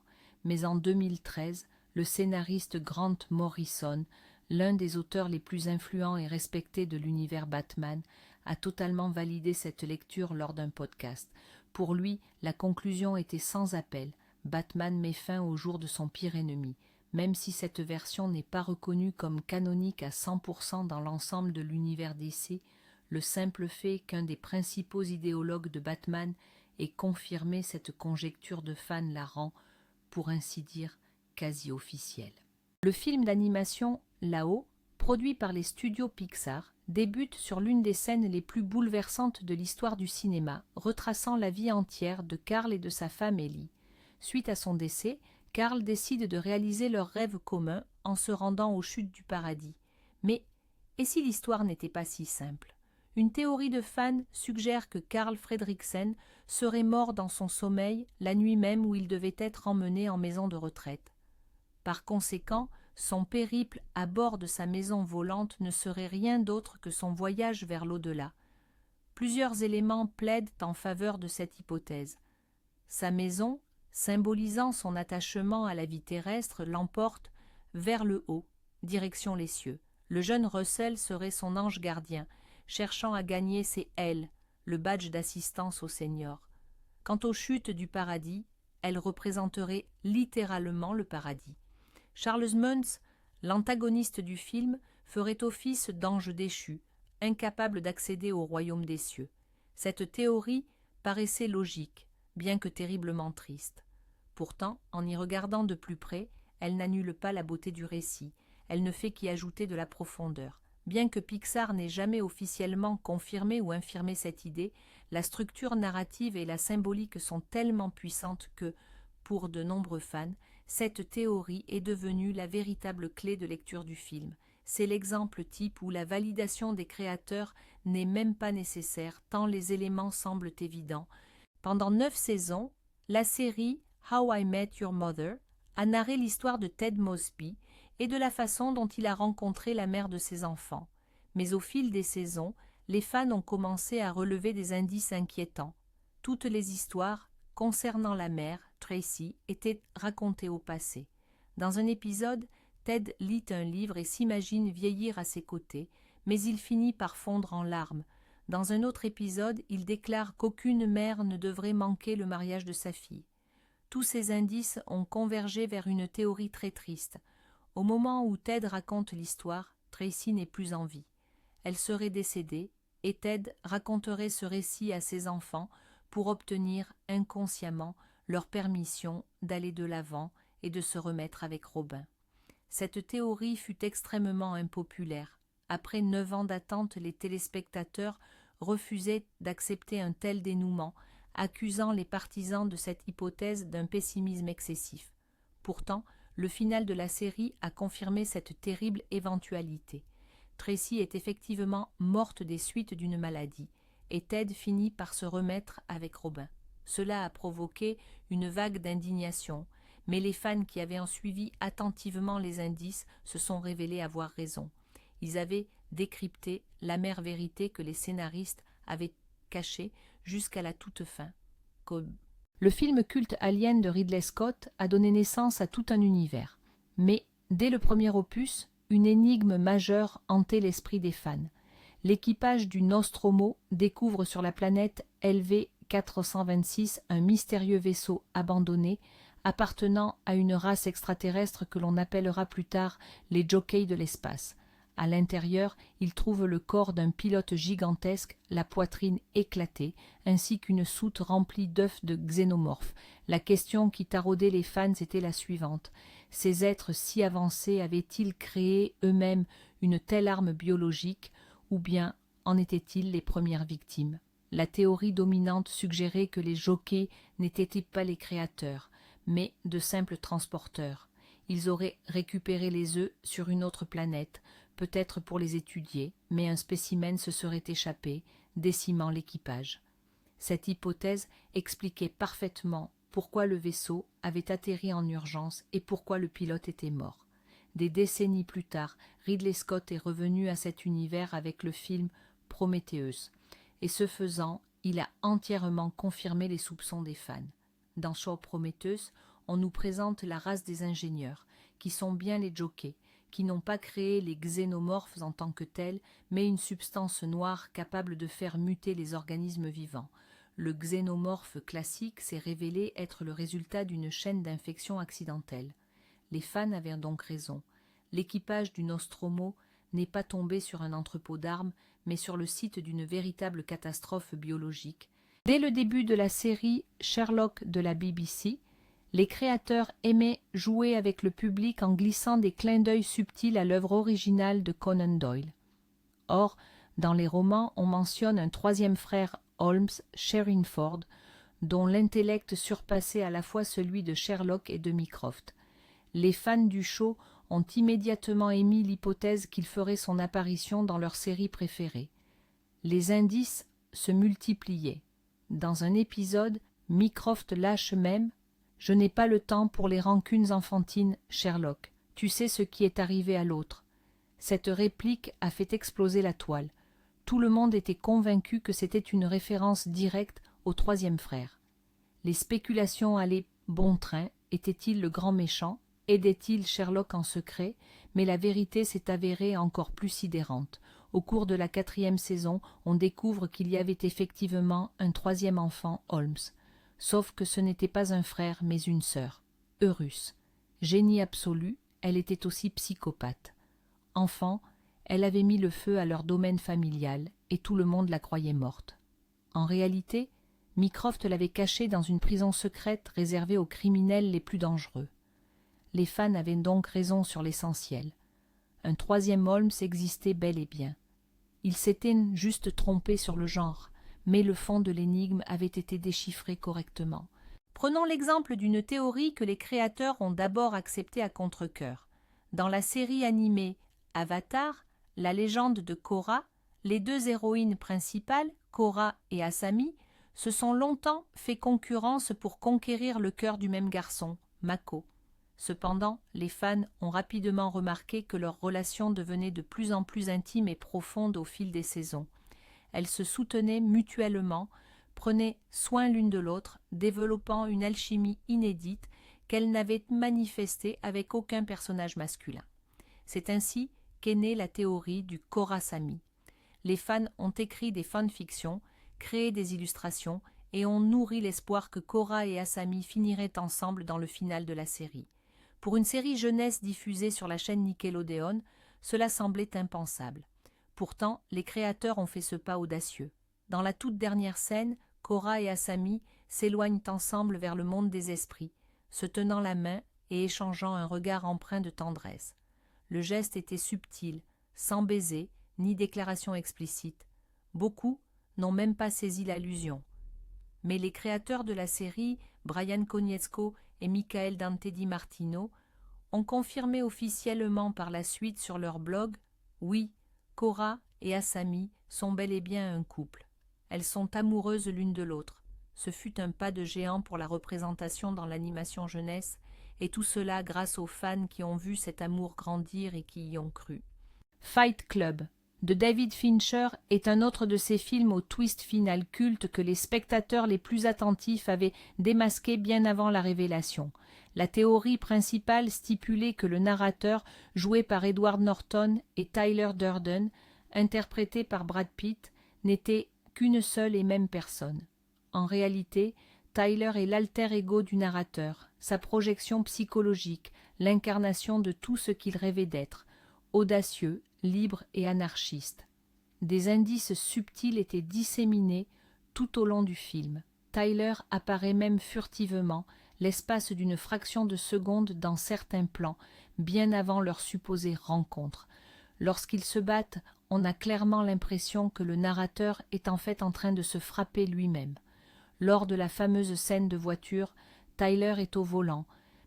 mais en 2013, le scénariste Grant Morrison, l'un des auteurs les plus influents et respectés de l'univers Batman, a totalement validé cette lecture lors d'un podcast. Pour lui, la conclusion était sans appel. Batman met fin au jour de son pire ennemi. Même si cette version n'est pas reconnue comme canonique à 100% dans l'ensemble de l'univers DC, le simple fait qu'un des principaux idéologues de Batman ait confirmé cette conjecture de fans la rend, pour ainsi dire, quasi officielle. Le film d'animation Là-haut, produit par les studios Pixar, débute sur l'une des scènes les plus bouleversantes de l'histoire du cinéma, retraçant la vie entière de Carl et de sa femme Ellie. Suite à son décès, Carl décide de réaliser leur rêve commun en se rendant aux chutes du paradis. Mais, et si l'histoire n'était pas si simple? Une théorie de fans suggère que Carl Fredricksen serait mort dans son sommeil la nuit même où il devait être emmené en maison de retraite. Par conséquent, son périple à bord de sa maison volante ne serait rien d'autre que son voyage vers l'au-delà. Plusieurs éléments plaident en faveur de cette hypothèse. Sa maison, symbolisant son attachement à la vie terrestre, l'emporte vers le haut, direction les cieux. Le jeune Russell serait son ange gardien, cherchant à gagner ses L, le badge d'assistance au Seigneur. Quant aux chutes du paradis, elles représenteraient littéralement le paradis. Charles Muntz, l'antagoniste du film, ferait office d'ange déchu, incapable d'accéder au royaume des cieux. Cette théorie paraissait logique, bien que terriblement triste. Pourtant, en y regardant de plus près, elle n'annule pas la beauté du récit, elle ne fait qu'y ajouter de la profondeur. Bien que Pixar n'ait jamais officiellement confirmé ou infirmé cette idée, la structure narrative et la symbolique sont tellement puissantes que, pour de nombreux fans, cette théorie est devenue la véritable clé de lecture du film. C'est l'exemple type où la validation des créateurs n'est même pas nécessaire tant les éléments semblent évidents. Pendant 9 saisons, la série How I Met Your Mother a narré l'histoire de Ted Mosby et de la façon dont il a rencontré la mère de ses enfants. Mais au fil des saisons, les fans ont commencé à relever des indices inquiétants. Toutes les histoires concernant la mère, Tracy, étaient racontées au passé. Dans un épisode, Ted lit un livre et s'imagine vieillir à ses côtés, mais il finit par fondre en larmes. Dans un autre épisode, il déclare qu'aucune mère ne devrait manquer le mariage de sa fille. Tous ces indices ont convergé vers une théorie très triste. Au moment où Ted raconte l'histoire, Tracy n'est plus en vie. Elle serait décédée, et Ted raconterait ce récit à ses enfants pour obtenir inconsciemment leur permission d'aller de l'avant et de se remettre avec Robin. Cette théorie fut extrêmement impopulaire. Après 9 ans d'attente, les téléspectateurs refusaient d'accepter un tel dénouement, accusant les partisans de cette hypothèse d'un pessimisme excessif. Pourtant, le final de la série a confirmé cette terrible éventualité. Tracy est effectivement morte des suites d'une maladie, et Ted finit par se remettre avec Robin. Cela a provoqué une vague d'indignation, mais les fans qui avaient suivi attentivement les indices se sont révélés avoir raison. Ils avaient décrypté l'amère vérité que les scénaristes avaient cachée jusqu'à la toute fin. Le film culte Alien de Ridley Scott a donné naissance à tout un univers. Mais, dès le premier opus, une énigme majeure hantait l'esprit des fans. L'équipage du Nostromo découvre sur la planète LV-426 un mystérieux vaisseau abandonné appartenant à une race extraterrestre que l'on appellera plus tard les jockeys de l'espace. À l'intérieur, ils trouvent le corps d'un pilote gigantesque, la poitrine éclatée, ainsi qu'une soute remplie d'œufs de xénomorphes. La question qui taraudait les fans était la suivante. Ces êtres si avancés avaient-ils créé eux-mêmes une telle arme biologique, ou bien en étaient-ils les premières victimes? La théorie dominante suggérait que les jockeys n'étaient pas les créateurs, mais de simples transporteurs. Ils auraient récupéré les œufs sur une autre planète, peut-être pour les étudier, mais un spécimen se serait échappé, décimant l'équipage. Cette hypothèse expliquait parfaitement pourquoi le vaisseau avait atterri en urgence et pourquoi le pilote était mort. Des décennies plus tard, Ridley Scott est revenu à cet univers avec le film Prometheus, et ce faisant, il a entièrement confirmé les soupçons des fans. Dans Shaw Prometheus, on nous présente la race des ingénieurs, qui sont bien les jockeys, qui n'ont pas créé les xénomorphes en tant que tels, mais une substance noire capable de faire muter les organismes vivants. Le xénomorphe classique s'est révélé être le résultat d'une chaîne d'infection accidentelle. Les fans avaient donc raison. L'équipage du Nostromo n'est pas tombé sur un entrepôt d'armes, mais sur le site d'une véritable catastrophe biologique. Dès le début de la série Sherlock de la BBC, les créateurs aimaient jouer avec le public en glissant des clins d'œil subtils à l'œuvre originale de Conan Doyle. Or, dans les romans, on mentionne un troisième frère Holmes, Sherrinford, dont l'intellect surpassait à la fois celui de Sherlock et de Mycroft. Les fans du show ont immédiatement émis l'hypothèse qu'il ferait son apparition dans leur série préférée. Les indices se multipliaient. Dans un épisode, Mycroft lâche même « Je n'ai pas le temps pour les rancunes enfantines, Sherlock. Tu sais ce qui est arrivé à l'autre. » Cette réplique a fait exploser la toile. Tout le monde était convaincu que c'était une référence directe au troisième frère. Les spéculations allaient bon train. Était-il le grand méchant? Aidait-il Sherlock en secret? Mais la vérité s'est avérée encore plus sidérante. Au cours de la 4e saison, on découvre qu'il y avait effectivement un troisième enfant, Holmes. Sauf que ce n'était pas un frère, mais une sœur, Eurus. Génie absolu, elle était aussi psychopathe. Enfant, elle avait mis le feu à leur domaine familial, et tout le monde la croyait morte. En réalité, Mycroft l'avait cachée dans une prison secrète réservée aux criminels les plus dangereux. Les fans avaient donc raison sur l'essentiel. Un troisième Holmes existait bel et bien. Il s'était juste trompé sur le genre, mais le fond de l'énigme avait été déchiffré correctement. Prenons l'exemple d'une théorie que les créateurs ont d'abord acceptée à contre-cœur. Dans la série animée Avatar, la légende de Korra, les deux héroïnes principales, Korra et Asami, se sont longtemps fait concurrence pour conquérir le cœur du même garçon, Mako. Cependant, les fans ont rapidement remarqué que leur relation devenait de plus en plus intime et profonde au fil des saisons. Elles se soutenaient mutuellement, prenaient soin l'une de l'autre, développant une alchimie inédite qu'elles n'avaient manifestée avec aucun personnage masculin. C'est ainsi qu'est née la théorie du Korrasami. Les fans ont écrit des fanfictions, créé des illustrations et ont nourri l'espoir que Korra et Asami finiraient ensemble dans le final de la série. Pour une série jeunesse diffusée sur la chaîne Nickelodeon, cela semblait impensable. Pourtant, les créateurs ont fait ce pas audacieux. Dans la toute dernière scène, Korra et Asami s'éloignent ensemble vers le monde des esprits, se tenant la main et échangeant un regard empreint de tendresse. Le geste était subtil, sans baiser, ni déclaration explicite. Beaucoup n'ont même pas saisi l'allusion. Mais les créateurs de la série, Brian Konietzko et Michael Dante Di Martino, ont confirmé officiellement par la suite sur leur blog « Oui, Korra et Asami sont bel et bien un couple. Elles sont amoureuses l'une de l'autre. Ce fut un pas de géant pour la représentation dans l'animation jeunesse, et tout cela grâce aux fans qui ont vu cet amour grandir et qui y ont cru. » Fight Club de David Fincher est un autre de ces films au twist final culte que les spectateurs les plus attentifs avaient démasqué bien avant la révélation. La théorie principale stipulait que le narrateur, joué par Edward Norton et Tyler Durden, interprété par Brad Pitt, n'était qu'une seule et même personne. En réalité, Tyler est l'alter ego du narrateur, sa projection psychologique, l'incarnation de tout ce qu'il rêvait d'être, audacieux, libre et anarchiste. Des indices subtils étaient disséminés tout au long du film. Tyler apparaît même furtivement, l'espace d'une fraction de seconde dans certains plans, bien avant leur supposée rencontre. Lorsqu'ils se battent, on a clairement l'impression que le narrateur est en fait en train de se frapper lui-même. Lors de la fameuse scène de voiture, Tyler est au volant,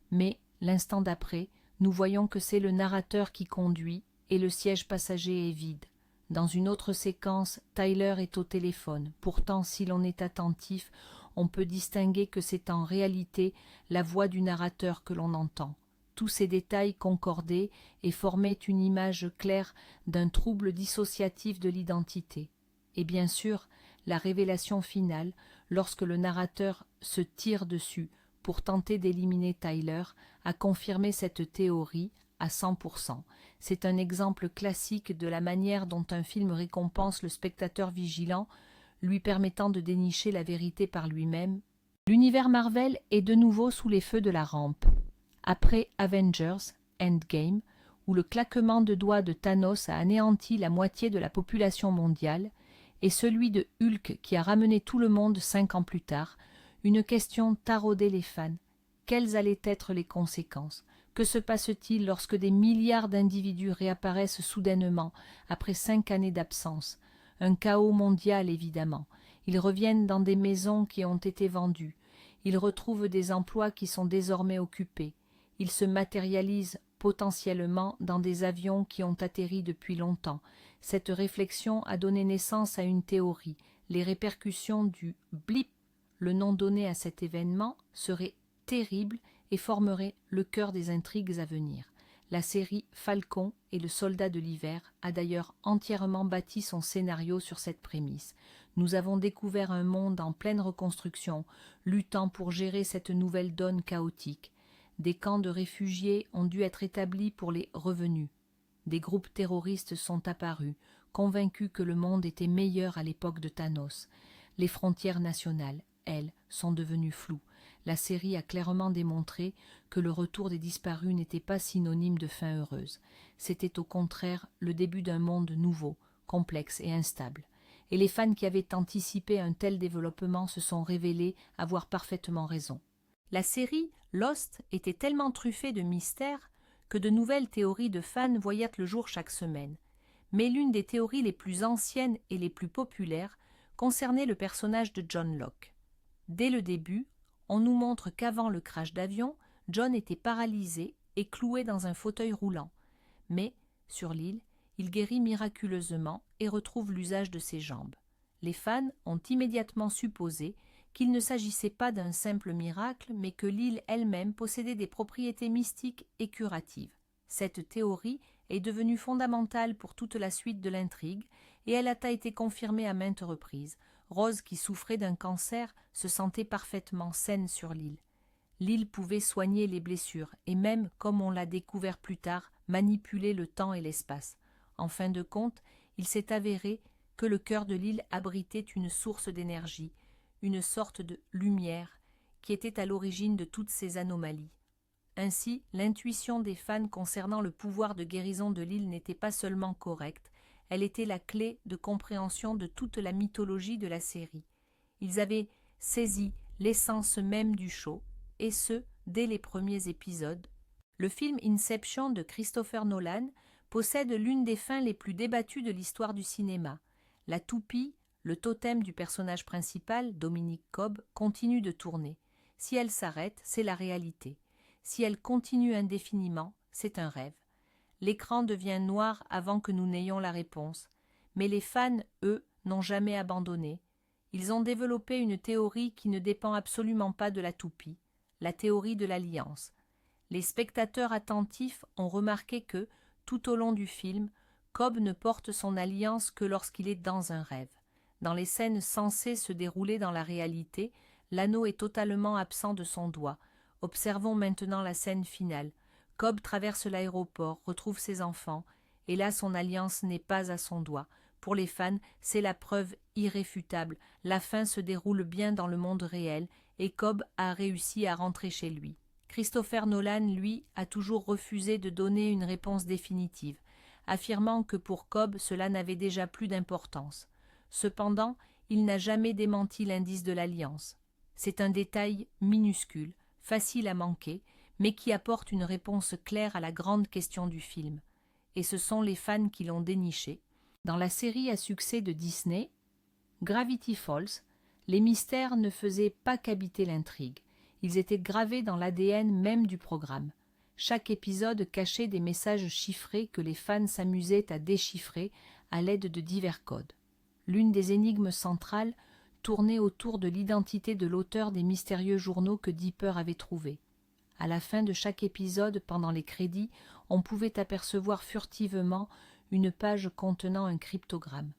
mais l'instant d'après, nous voyons que c'est le narrateur qui conduit et le siège passager est vide. Dans une autre séquence, Tyler est au téléphone. Pourtant, si l'on est attentif, on peut distinguer que c'est en réalité la voix du narrateur que l'on entend. Tous ces détails concordaient et formaient une image claire d'un trouble dissociatif de l'identité. Et bien sûr, la révélation finale, lorsque le narrateur se tire dessus pour tenter d'éliminer Tyler, a confirmé cette théorie à 100%. C'est un exemple classique de la manière dont un film récompense le spectateur vigilant, lui permettant de dénicher la vérité par lui-même. L'univers Marvel est de nouveau sous les feux de la rampe. Après Avengers Endgame, où le claquement de doigts de Thanos a anéanti la moitié de la population mondiale, et celui de Hulk qui a ramené tout le monde 5 ans plus tard, une question taraudait les fans. Quelles allaient être les conséquences ? Que se passe-t-il lorsque des milliards d'individus réapparaissent soudainement, après 5 années d'absence ? Un chaos mondial, évidemment. Ils reviennent dans des maisons qui ont été vendues. Ils retrouvent des emplois qui sont désormais occupés. Ils se matérialisent potentiellement dans des avions qui ont atterri depuis longtemps. Cette réflexion a donné naissance à une théorie. Les répercussions du blip, le nom donné à cet événement, seraient terribles et formerait le cœur des intrigues à venir. La série Falcon et le soldat de l'hiver a d'ailleurs entièrement bâti son scénario sur cette prémisse. Nous avons découvert un monde en pleine reconstruction, luttant pour gérer cette nouvelle donne chaotique. Des camps de réfugiés ont dû être établis pour les revenus. Des groupes terroristes sont apparus, convaincus que le monde était meilleur à l'époque de Thanos. Les frontières nationales, elles, sont devenues floues. La série a clairement démontré que le retour des disparus n'était pas synonyme de fin heureuse. C'était au contraire le début d'un monde nouveau, complexe et instable. Et les fans qui avaient anticipé un tel développement se sont révélés avoir parfaitement raison. La série Lost était tellement truffée de mystères que de nouvelles théories de fans voyaient le jour chaque semaine. Mais l'une des théories les plus anciennes et les plus populaires concernait le personnage de John Locke. Dès le début, on nous montre qu'avant le crash d'avion, John était paralysé et cloué dans un fauteuil roulant. Mais, sur l'île, il guérit miraculeusement et retrouve l'usage de ses jambes. Les fans ont immédiatement supposé qu'il ne s'agissait pas d'un simple miracle, mais que l'île elle-même possédait des propriétés mystiques et curatives. Cette théorie est devenue fondamentale pour toute la suite de l'intrigue, et elle a été confirmée à maintes reprises. Rose, qui souffrait d'un cancer, se sentait parfaitement saine sur l'île. L'île pouvait soigner les blessures, et même, comme on l'a découvert plus tard, manipuler le temps et l'espace. En fin de compte, il s'est avéré que le cœur de l'île abritait une source d'énergie, une sorte de lumière, qui était à l'origine de toutes ces anomalies. Ainsi, l'intuition des fans concernant le pouvoir de guérison de l'île n'était pas seulement correcte, elle était la clé de compréhension de toute la mythologie de la série. Ils avaient saisi l'essence même du show, et ce, dès les premiers épisodes. Le film Inception de Christopher Nolan possède l'une des fins les plus débattues de l'histoire du cinéma. La toupie, le totem du personnage principal, Dominic Cobb, continue de tourner. Si elle s'arrête, c'est la réalité. Si elle continue indéfiniment, c'est un rêve. L'écran devient noir avant que nous n'ayons la réponse. Mais les fans, eux, n'ont jamais abandonné. Ils ont développé une théorie qui ne dépend absolument pas de la toupie, la théorie de l'alliance. Les spectateurs attentifs ont remarqué que, tout au long du film, Cobb ne porte son alliance que lorsqu'il est dans un rêve. Dans les scènes censées se dérouler dans la réalité, l'anneau est totalement absent de son doigt. Observons maintenant la scène finale. Cobb traverse l'aéroport, retrouve ses enfants, et là son alliance n'est pas à son doigt. Pour les fans, c'est la preuve irréfutable. La fin se déroule bien dans le monde réel, et Cobb a réussi à rentrer chez lui. Christopher Nolan, lui, a toujours refusé de donner une réponse définitive, affirmant que pour Cobb cela n'avait déjà plus d'importance. Cependant, il n'a jamais démenti l'indice de l'alliance. C'est un détail minuscule, facile à manquer, mais qui apporte une réponse claire à la grande question du film. Et ce sont les fans qui l'ont déniché. Dans la série à succès de Disney, Gravity Falls, les mystères ne faisaient pas qu'habiter l'intrigue. Ils étaient gravés dans l'ADN même du programme. Chaque épisode cachait des messages chiffrés que les fans s'amusaient à déchiffrer à l'aide de divers codes. L'une des énigmes centrales tournait autour de l'identité de l'auteur des mystérieux journaux que Dipper avait trouvés. À la fin de chaque épisode, pendant les crédits, on pouvait apercevoir furtivement une page contenant un cryptogramme.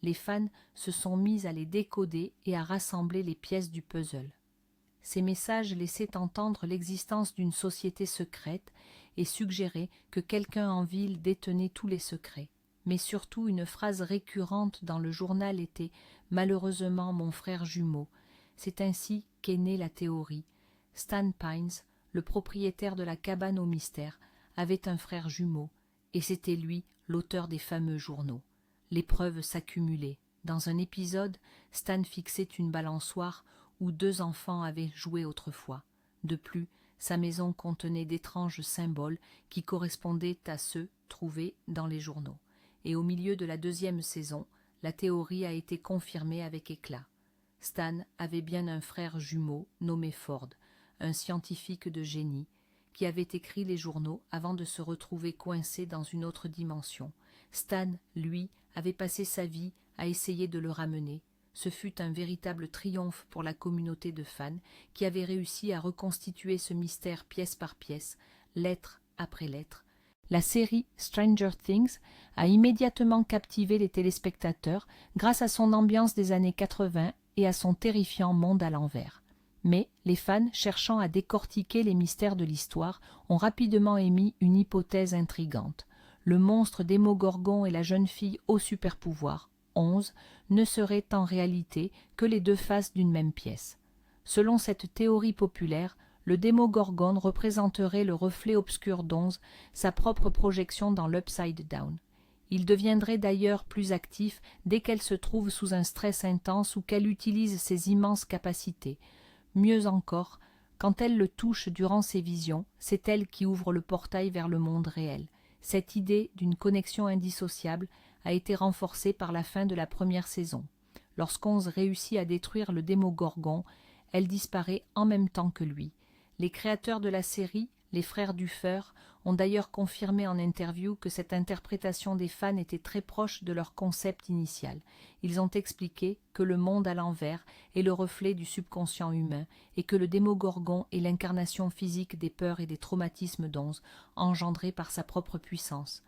Les fans se sont mis à les décoder et à rassembler les pièces du puzzle. Ces messages laissaient entendre l'existence d'une société secrète et suggéraient que quelqu'un en ville détenait tous les secrets. Mais surtout, une phrase récurrente dans le journal était « Malheureusement, mon frère jumeau ». C'est ainsi qu'est née la théorie. Stan Pines, le propriétaire de la cabane au mystère, avait un frère jumeau, et c'était lui l'auteur des fameux journaux. Les preuves s'accumulaient. Dans un épisode, Stan fixait une balançoire où 2 enfants avaient joué autrefois. De plus, sa maison contenait d'étranges symboles qui correspondaient à ceux trouvés dans les journaux. Et au milieu de la 2e saison, la théorie a été confirmée avec éclat. Stan avait bien un frère jumeau nommé Ford, un scientifique de génie, qui avait écrit les journaux avant de se retrouver coincé dans une autre dimension. Stan, lui, avait passé sa vie à essayer de le ramener. Ce fut un véritable triomphe pour la communauté de fans qui avait réussi à reconstituer ce mystère pièce par pièce, lettre après lettre. La série Stranger Things a immédiatement captivé les téléspectateurs grâce à son ambiance des années 80 et à son terrifiant monde à l'envers. Mais les fans, cherchant à décortiquer les mystères de l'histoire, ont rapidement émis une hypothèse intrigante. Le monstre Démogorgon et la jeune fille au super-pouvoir, 11, ne seraient en réalité que les 2 faces d'une même pièce. Selon cette théorie populaire, le Démogorgon représenterait le reflet obscur d'11, sa propre projection dans l'Upside Down. Il deviendrait d'ailleurs plus actif dès qu'elle se trouve sous un stress intense ou qu'elle utilise ses immenses capacités. Mieux encore, Quand elle le touche durant ses visions, c'est elle qui ouvre le portail vers le monde réel. Cette idée d'une connexion indissociable a été renforcée par la fin de la première saison. Lorsqu'Onz réussit à détruire le Démogorgon, elle disparaît en même temps que lui. Les créateurs de la série, les frères Duffer, ont d'ailleurs confirmé en interview que cette interprétation des fans était très proche de leur concept initial. Ils ont expliqué que le monde à l'envers est le reflet du subconscient humain et que le Démogorgon est l'incarnation physique des peurs et des traumatismes d'Onz, engendrés par sa propre puissance.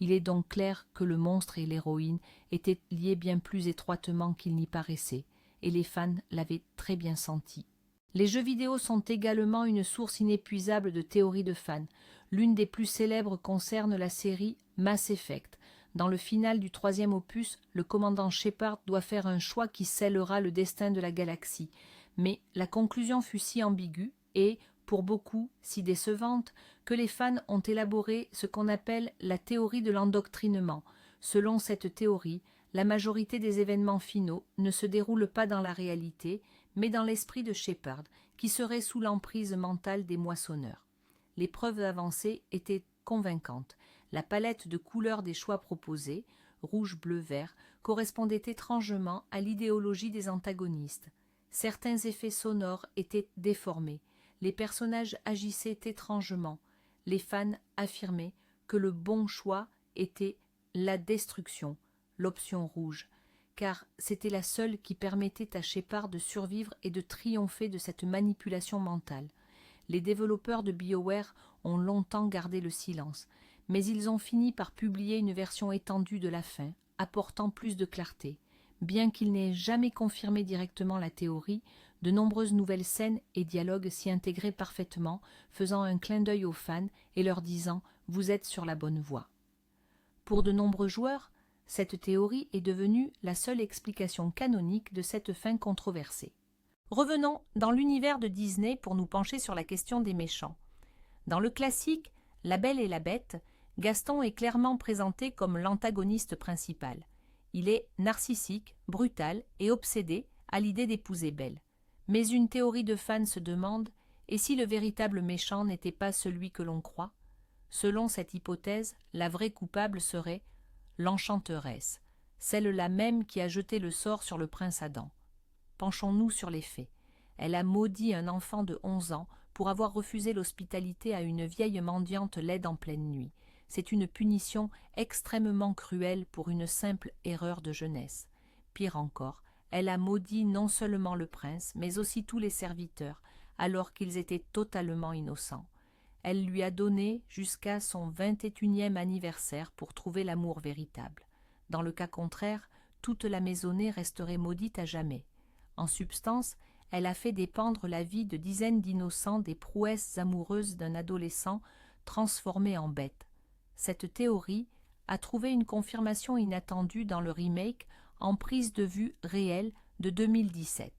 Il est donc clair que le monstre et l'héroïne étaient liés bien plus étroitement qu'il n'y paraissait, et les fans l'avaient très bien senti. Les jeux vidéo sont également une source inépuisable de théories de fans. L'une des plus célèbres concerne la série Mass Effect. Dans le final du 3e opus, le commandant Shepard doit faire un choix qui scellera le destin de la galaxie. Mais la conclusion fut si ambiguë et, pour beaucoup, si décevante, que les fans ont élaboré ce qu'on appelle la théorie de l'endoctrinement. Selon cette théorie, la majorité des événements finaux ne se déroulent pas dans la réalité, mais dans l'esprit de Shepard, qui serait sous l'emprise mentale des moissonneurs. Les preuves avancées étaient convaincantes. La palette de couleurs des choix proposés, rouge, bleu, vert, correspondait étrangement à l'idéologie des antagonistes. Certains effets sonores étaient déformés. Les personnages agissaient étrangement. Les fans affirmaient que le bon choix était la destruction, l'option rouge, car c'était la seule qui permettait à Shepard de survivre et de triompher de cette manipulation mentale. Les développeurs de BioWare ont longtemps gardé le silence, mais ils ont fini par publier une version étendue de la fin, apportant plus de clarté. Bien qu'ils n'aient jamais confirmé directement la théorie, de nombreuses nouvelles scènes et dialogues s'y intégraient parfaitement, faisant un clin d'œil aux fans et leur disant « Vous êtes sur la bonne voie ». Pour de nombreux joueurs, cette théorie est devenue la seule explication canonique de cette fin controversée. Revenons dans l'univers de Disney pour nous pencher sur la question des méchants. Dans le classique La Belle et la Bête, Gaston est clairement présenté comme l'antagoniste principal. Il est narcissique, brutal et obsédé à l'idée d'épouser Belle. Mais une théorie de fans se demande « Et si le véritable méchant n'était pas celui que l'on croit ?» Selon cette hypothèse, la vraie coupable serait l'enchanteresse, celle-là même qui a jeté le sort sur le prince Adam. Penchons-nous sur les faits. Elle a maudit un enfant de 11 ans pour avoir refusé l'hospitalité à une vieille mendiante laide en pleine nuit. C'est une punition extrêmement cruelle pour une simple erreur de jeunesse. Pire encore, elle a maudit non seulement le prince, mais aussi tous les serviteurs, alors qu'ils étaient totalement innocents. Elle lui a donné jusqu'à son 21e anniversaire pour trouver l'amour véritable. Dans le cas contraire, toute la maisonnée resterait maudite à jamais. En substance, elle a fait dépendre la vie de dizaines d'innocents des prouesses amoureuses d'un adolescent transformé en bête. Cette théorie a trouvé une confirmation inattendue dans le remake en prise de vue réelle de 2017.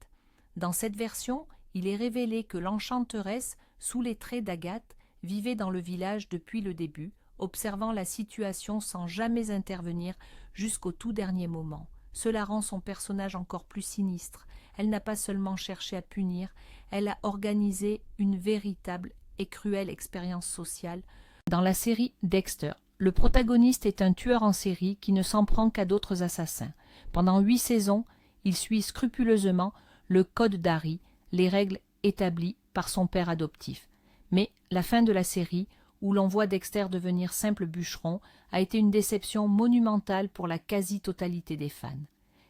Dans cette version, il est révélé que l'enchanteresse, sous les traits d'Agathe, vivait dans le village depuis le début, observant la situation sans jamais intervenir jusqu'au tout dernier moment. Cela rend son personnage encore plus sinistre. Elle n'a pas seulement cherché à punir, elle a organisé une véritable et cruelle expérience sociale. Dans la série Dexter, le protagoniste est un tueur en série qui ne s'en prend qu'à d'autres assassins. Pendant 8 saisons, il suit scrupuleusement le code d'Harry, les règles établies par son père adoptif. Mais la fin de la série, où l'on voit Dexter devenir simple bûcheron, a été une déception monumentale pour la quasi-totalité des fans.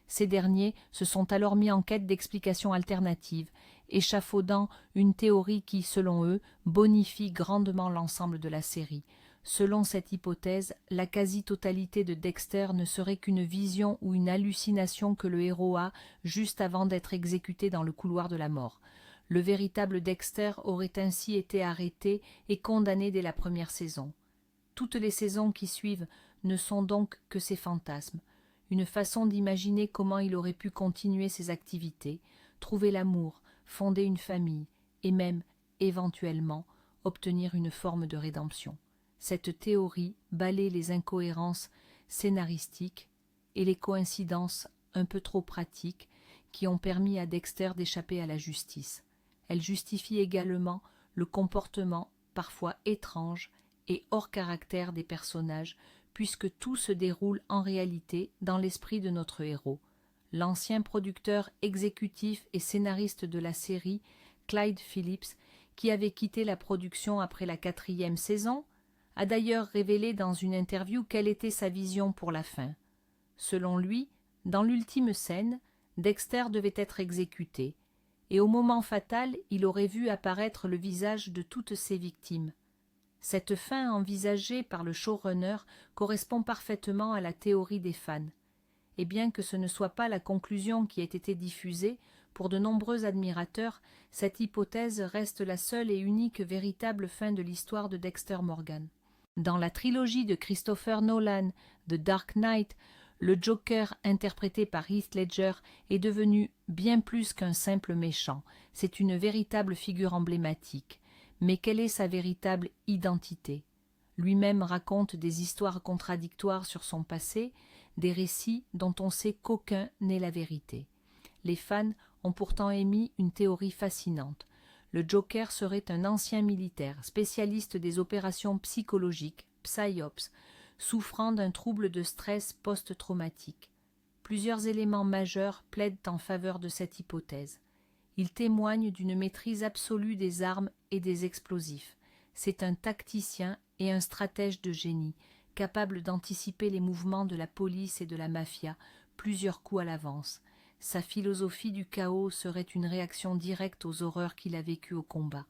Ces derniers se sont alors mis en quête d'explications alternatives, échafaudant une théorie qui, selon eux, bonifie grandement l'ensemble de la série. Selon cette hypothèse, la quasi-totalité de Dexter ne serait qu'une vision ou une hallucination que le héros a juste avant d'être exécuté dans le couloir de la mort. Le véritable Dexter aurait ainsi été arrêté et condamné dès la première saison. Toutes les saisons qui suivent ne sont donc que ses fantasmes, une façon d'imaginer comment il aurait pu continuer ses activités, trouver l'amour, fonder une famille et même, éventuellement, obtenir une forme de rédemption. Cette théorie balaie les incohérences scénaristiques et les coïncidences un peu trop pratiques qui ont permis à Dexter d'échapper à la justice. Elle justifie également le comportement parfois étrange et hors caractère des personnages, puisque tout se déroule en réalité dans l'esprit de notre héros. L'ancien producteur exécutif et scénariste de la série, Clyde Phillips, qui avait quitté la production après la 4e saison, a d'ailleurs révélé dans une interview quelle était sa vision pour la fin. Selon lui, dans l'ultime scène, Dexter devait être exécuté, et au moment fatal, il aurait vu apparaître le visage de toutes ses victimes. Cette fin envisagée par le showrunner correspond parfaitement à la théorie des fans. Et bien que ce ne soit pas la conclusion qui ait été diffusée, pour de nombreux admirateurs, cette hypothèse reste la seule et unique véritable fin de l'histoire de Dexter Morgan. Dans la trilogie de Christopher Nolan, The Dark Knight, le Joker interprété par Heath Ledger est devenu bien plus qu'un simple méchant, c'est une véritable figure emblématique. Mais quelle est sa véritable identité? Lui-même raconte des histoires contradictoires sur son passé, des récits dont on sait qu'aucun n'est la vérité. Les fans ont pourtant émis une théorie fascinante. Le Joker serait un ancien militaire, spécialiste des opérations psychologiques, psyops, souffrant d'un trouble de stress post-traumatique. Plusieurs éléments majeurs plaident en faveur de cette hypothèse. Il témoigne d'une maîtrise absolue des armes et des explosifs. C'est un tacticien et un stratège de génie, capable d'anticiper les mouvements de la police et de la mafia plusieurs coups à l'avance. Sa philosophie du chaos serait une réaction directe aux horreurs qu'il a vécues au combat.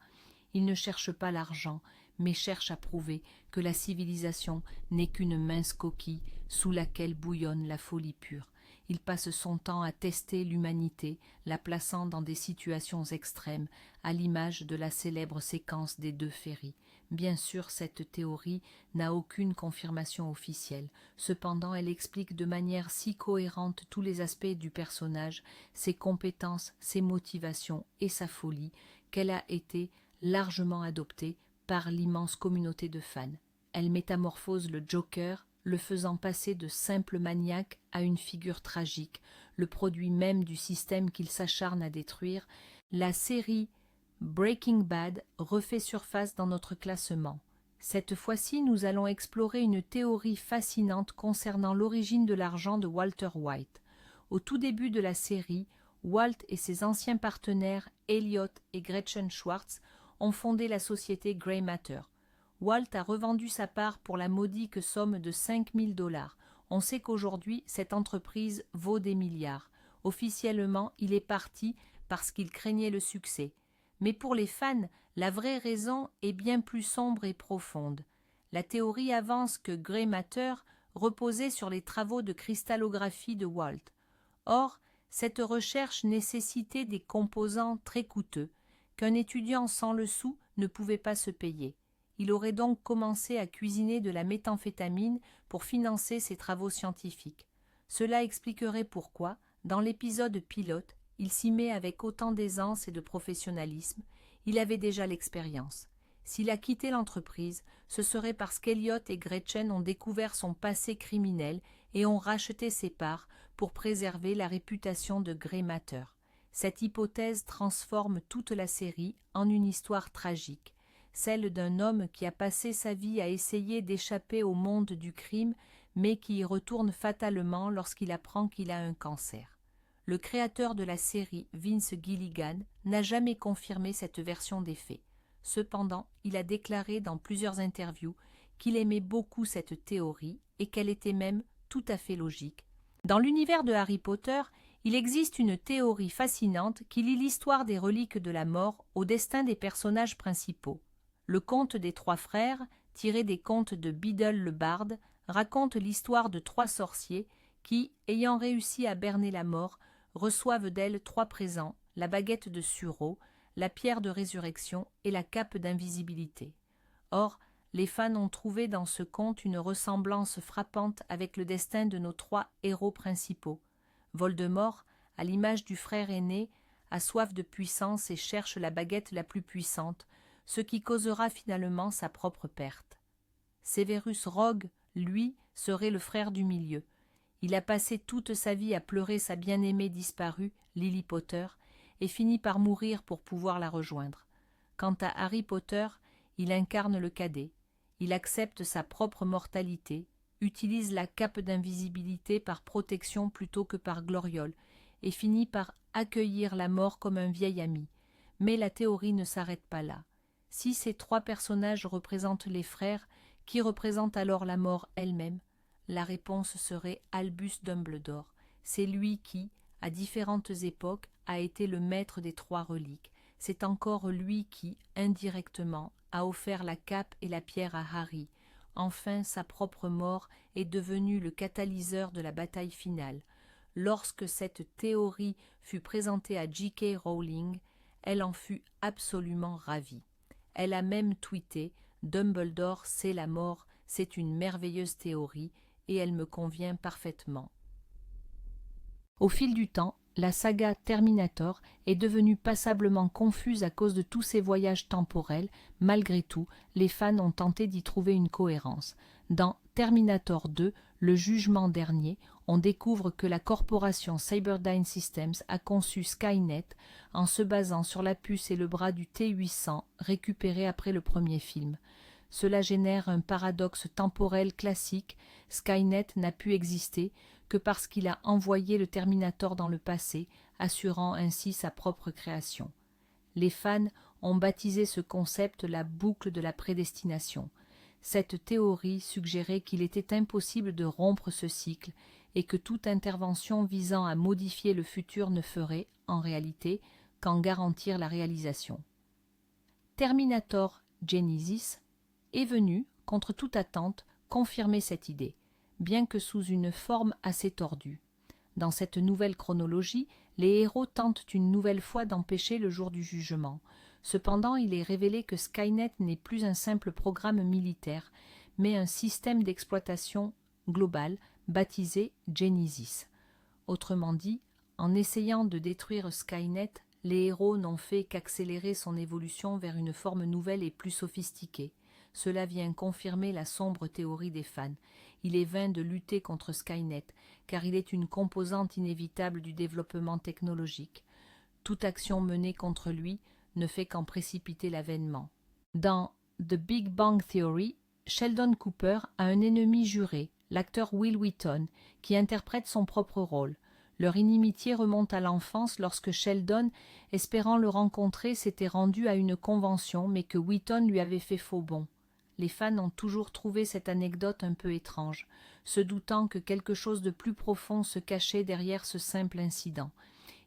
Il ne cherche pas l'argent, mais cherche à prouver que la civilisation n'est qu'une mince coquille sous laquelle bouillonne la folie pure. Il passe son temps à tester l'humanité, la plaçant dans des situations extrêmes, à l'image de la célèbre séquence des 2 ferries. Bien sûr, cette théorie n'a aucune confirmation officielle. Cependant, elle explique de manière si cohérente tous les aspects du personnage, ses compétences, ses motivations et sa folie, qu'elle a été largement adoptée par l'immense communauté de fans. Elle métamorphose le Joker, le faisant passer de simple maniaque à une figure tragique, le produit même du système qu'il s'acharne à détruire. La série Breaking Bad refait surface dans notre classement. Cette fois-ci, nous allons explorer une théorie fascinante concernant l'origine de l'argent de Walter White. Au tout début de la série, Walt et ses anciens partenaires Elliot et Gretchen Schwartz ont fondé la société Grey Matter. Walt a revendu sa part pour la modique somme de 5 000 $. On sait qu'aujourd'hui, cette entreprise vaut des milliards. Officiellement, il est parti parce qu'il craignait le succès. Mais pour les fans, la vraie raison est bien plus sombre et profonde. La théorie avance que Grey Matter reposait sur les travaux de cristallographie de Walt. Or, cette recherche nécessitait des composants très coûteux, qu'un étudiant sans le sou ne pouvait pas se payer. Il aurait donc commencé à cuisiner de la méthamphétamine pour financer ses travaux scientifiques. Cela expliquerait pourquoi, dans l'épisode pilote, il s'y met avec autant d'aisance et de professionnalisme. Il avait déjà l'expérience. S'il a quitté l'entreprise, ce serait parce qu'Elliot et Gretchen ont découvert son passé criminel et ont racheté ses parts pour préserver la réputation de Grey Matter. Cette hypothèse transforme toute la série en une histoire tragique, celle d'un homme qui a passé sa vie à essayer d'échapper au monde du crime, mais qui y retourne fatalement lorsqu'il apprend qu'il a un cancer. Le créateur de la série, Vince Gilligan, n'a jamais confirmé cette version des faits. Cependant, il a déclaré dans plusieurs interviews qu'il aimait beaucoup cette théorie et qu'elle était même tout à fait logique. Dans l'univers de Harry Potter, il existe une théorie fascinante qui lie l'histoire des reliques de la mort au destin des personnages principaux. Le conte des 3 frères, tiré des contes de Biddle le Barde, raconte l'histoire de 3 sorciers qui, ayant réussi à berner la mort, reçoivent d'elle 3 présents, la baguette de Suro, la pierre de résurrection et la cape d'invisibilité. Or, les fans ont trouvé dans ce conte une ressemblance frappante avec le destin de nos 3 héros principaux. Voldemort, à l'image du frère aîné, a soif de puissance et cherche la baguette la plus puissante, ce qui causera finalement sa propre perte. Severus Rogue, lui, serait le frère du milieu. Il a passé toute sa vie à pleurer sa bien-aimée disparue, Lily Potter, et finit par mourir pour pouvoir la rejoindre. Quant à Harry Potter, il incarne le cadet. Il accepte sa propre mortalité, utilise la cape d'invisibilité par protection plutôt que par gloriole, et finit par accueillir la mort comme un vieil ami. Mais la théorie ne s'arrête pas là. Si ces trois personnages représentent les frères, qui représente alors la mort elle-même? La réponse serait Albus Dumbledore. C'est lui qui, à différentes époques, a été le maître des trois reliques. C'est encore lui qui, indirectement, a offert la cape et la pierre à Harry. Enfin, sa propre mort est devenue le catalyseur de la bataille finale. Lorsque cette théorie fut présentée à J.K. Rowling, elle en fut absolument ravie. Elle a même tweeté « Dumbledore, c'est la mort, c'est une merveilleuse théorie et elle me convient parfaitement ». Au fil du temps, la saga Terminator est devenue passablement confuse à cause de tous ces voyages temporels. Malgré tout, les fans ont tenté d'y trouver une cohérence. Dans Terminator 2, le jugement dernier, on découvre que la corporation Cyberdyne Systems a conçu Skynet en se basant sur la puce et le bras du T-800 récupérés après le premier film. Cela génère un paradoxe temporel classique. Skynet n'a pu exister que parce qu'il a envoyé le Terminator dans le passé, assurant ainsi sa propre création. Les fans ont baptisé ce concept la boucle de la prédestination. Cette théorie suggérait qu'il était impossible de rompre ce cycle et que toute intervention visant à modifier le futur ne ferait, en réalité, qu'en garantir la réalisation. Terminator Genesis est venu, contre toute attente, confirmer cette idée, bien que sous une forme assez tordue. Dans cette nouvelle chronologie, les héros tentent une nouvelle fois d'empêcher le jour du jugement. Cependant, il est révélé que Skynet n'est plus un simple programme militaire, mais un système d'exploitation global baptisé Genesis. Autrement dit, en essayant de détruire Skynet, les héros n'ont fait qu'accélérer son évolution vers une forme nouvelle et plus sophistiquée. Cela vient confirmer la sombre théorie des fans. Il est vain de lutter contre Skynet, car il est une composante inévitable du développement technologique. Toute action menée contre lui ne fait qu'en précipiter l'avènement. Dans The Big Bang Theory, Sheldon Cooper a un ennemi juré, l'acteur Will Wheaton, qui interprète son propre rôle. Leur inimitié remonte à l'enfance lorsque Sheldon, espérant le rencontrer, s'était rendu à une convention, mais que Wheaton lui avait fait faux bond. Les fans ont toujours trouvé cette anecdote un peu étrange, se doutant que quelque chose de plus profond se cachait derrière ce simple incident.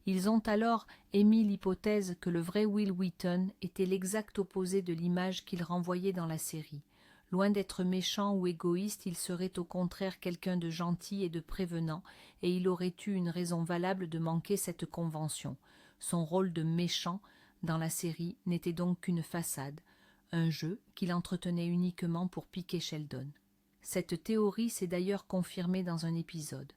Ils ont alors émis l'hypothèse que le vrai Will Wheaton était l'exact opposé de l'image qu'il renvoyait dans la série. Loin d'être méchant ou égoïste, il serait au contraire quelqu'un de gentil et de prévenant, et il aurait eu une raison valable de manquer cette convention. Son rôle de méchant dans la série n'était donc qu'une façade, un jeu qu'il entretenait uniquement pour piquer Sheldon. Cette théorie s'est d'ailleurs confirmée dans un épisode.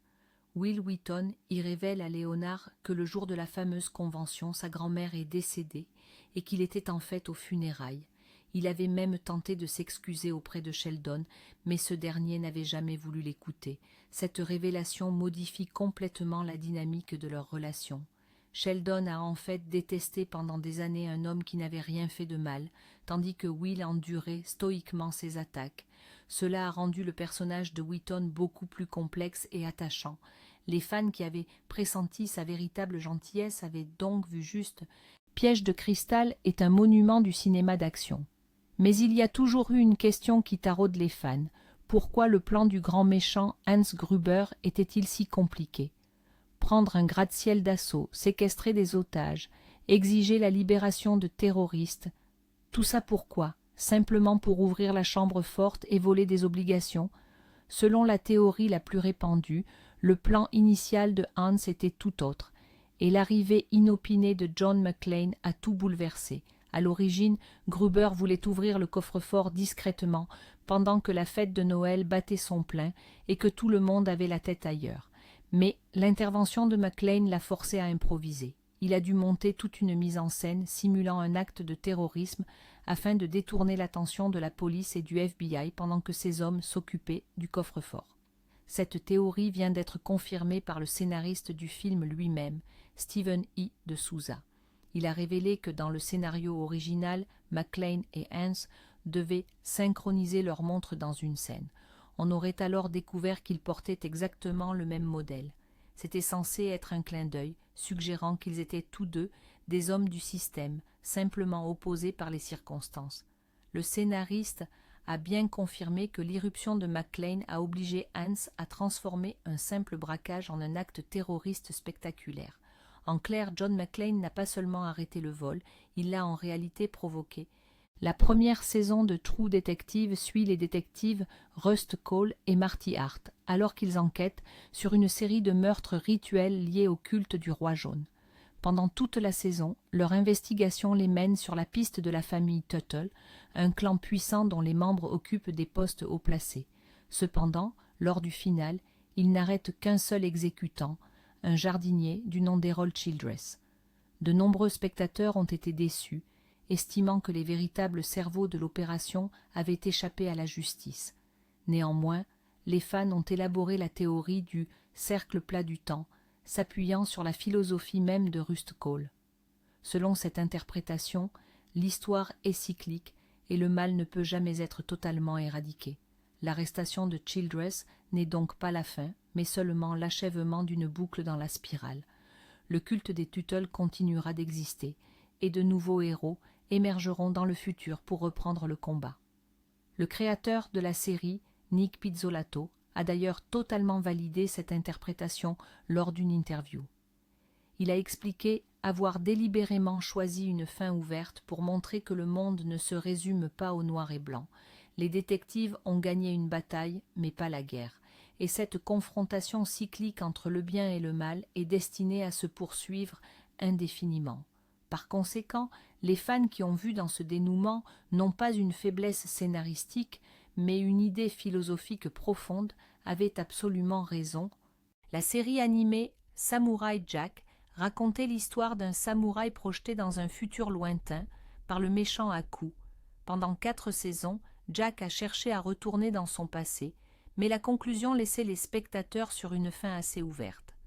Will Wheaton y révèle à Léonard que le jour de la fameuse convention, sa grand-mère est décédée et qu'il était en fait aux funérailles. Il avait même tenté de s'excuser auprès de Sheldon, mais ce dernier n'avait jamais voulu l'écouter. Cette révélation modifie complètement la dynamique de leur relation. Sheldon a en fait détesté pendant des années un homme qui n'avait rien fait de mal, tandis que Will endurait stoïquement ses attaques. Cela a rendu le personnage de Wheaton beaucoup plus complexe et attachant. Les fans qui avaient pressenti sa véritable gentillesse avaient donc vu juste. Piège de cristal est un monument du cinéma d'action. Mais il y a toujours eu une question qui taraude les fans. Pourquoi le plan du grand méchant Hans Gruber était-il si compliqué? Prendre un gratte-ciel d'assaut, séquestrer des otages, exiger la libération de terroristes. Tout ça pourquoi? Simplement pour ouvrir la chambre forte et voler des obligations? Selon la théorie la plus répandue, le plan initial de Hans était tout autre, et l'arrivée inopinée de John McClane a tout bouleversé. À l'origine, Gruber voulait ouvrir le coffre-fort discrètement, pendant que la fête de Noël battait son plein et que tout le monde avait la tête ailleurs. Mais l'intervention de McClane l'a forcé à improviser. Il a dû monter toute une mise en scène simulant un acte de terrorisme afin de détourner l'attention de la police et du FBI pendant que ces hommes s'occupaient du coffre-fort. Cette théorie vient d'être confirmée par le scénariste du film lui-même, Stephen E. de Souza. Il a révélé que dans le scénario original, McClane et Hans devaient synchroniser leurs montres dans une scène. On aurait alors découvert qu'ils portaient exactement le même modèle. C'était censé être un clin d'œil, suggérant qu'ils étaient tous deux des hommes du système, simplement opposés par les circonstances. Le scénariste a bien confirmé que l'irruption de McClane a obligé Hans à transformer un simple braquage en un acte terroriste spectaculaire. En clair, John McClane n'a pas seulement arrêté le vol, il l'a en réalité provoqué. La première saison de True Detective suit les détectives Rust Cole et Marty Hart, alors qu'ils enquêtent sur une série de meurtres rituels liés au culte du roi jaune. Pendant toute la saison, leur investigation les mène sur la piste de la famille Tuttle, un clan puissant dont les membres occupent des postes haut placés. Cependant, lors du final, ils n'arrêtent qu'un seul exécutant, un jardinier du nom d'Errol Childress. De nombreux spectateurs ont été déçus, estimant que les véritables cerveaux de l'opération avaient échappé à la justice. Néanmoins, les fans ont élaboré la théorie du cercle plat du temps, s'appuyant sur la philosophie même de Rust Cole. Selon cette interprétation, l'histoire est cyclique et le mal ne peut jamais être totalement éradiqué. L'arrestation de Childress n'est donc pas la fin, mais seulement l'achèvement d'une boucle dans la spirale. Le culte des Tuttle continuera d'exister, et de nouveaux héros émergeront dans le futur pour reprendre le combat. Le créateur de la série, Nick Pizzolatto, a d'ailleurs totalement validé cette interprétation lors d'une interview. Il a expliqué avoir délibérément choisi une fin ouverte pour montrer que le monde ne se résume pas au noir et blanc. Les détectives ont gagné une bataille, mais pas la guerre, et cette confrontation cyclique entre le bien et le mal est destinée à se poursuivre indéfiniment. Par conséquent, les fans qui ont vu dans ce dénouement non pas une faiblesse scénaristique, mais une idée philosophique profonde, avaient absolument raison. La série animée Samurai Jack racontait l'histoire d'un samouraï projeté dans un futur lointain par le méchant Aku. Pendant 4 saisons, Jack a cherché à retourner dans son passé, mais la conclusion laissait les spectateurs sur une fin assez ouverte.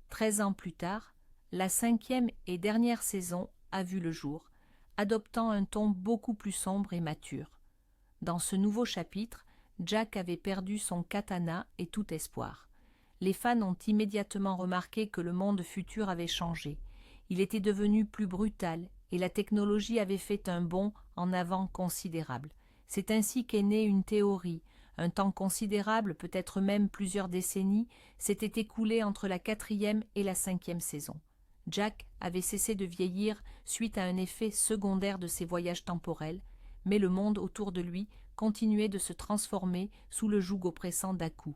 13 ans plus tard, la 5e et dernière saison a vu le jour, adoptant un ton beaucoup plus sombre et mature. Dans ce nouveau chapitre, Jack avait perdu son katana et tout espoir. Les fans ont immédiatement remarqué que le monde futur avait changé. Il était devenu plus brutal et la technologie avait fait un bond en avant considérable. C'est ainsi qu'est née une théorie. Un temps considérable, peut-être même plusieurs décennies, s'était écoulé entre la 4e et la 5e saison. Jack avait cessé de vieillir suite à un effet secondaire de ses voyages temporels, mais le monde autour de lui continuait de se transformer sous le joug oppressant d'Aku.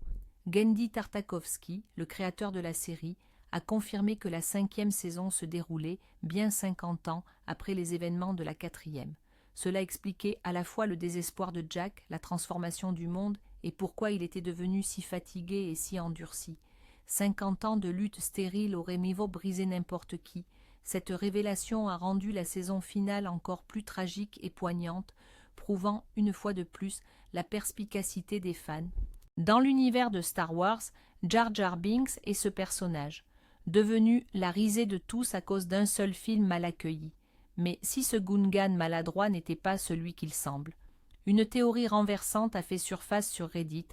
Genndy Tartakovsky, le créateur de la série, a confirmé que la 5e saison se déroulait bien 50 ans après les événements de la 4e. Cela expliquait à la fois le désespoir de Jack, la transformation du monde et pourquoi il était devenu si fatigué et si endurci. 50 ans de lutte stérile auraient mieux vaut briser n'importe qui. Cette révélation a rendu la saison finale encore plus tragique et poignante, prouvant une fois de plus la perspicacité des fans. Dans l'univers de Star Wars, Jar Jar Binks est ce personnage, devenu la risée de tous à cause d'un seul film mal accueilli. Mais si ce Gungan maladroit n'était pas celui qu'il semble. Une théorie renversante a fait surface sur Reddit,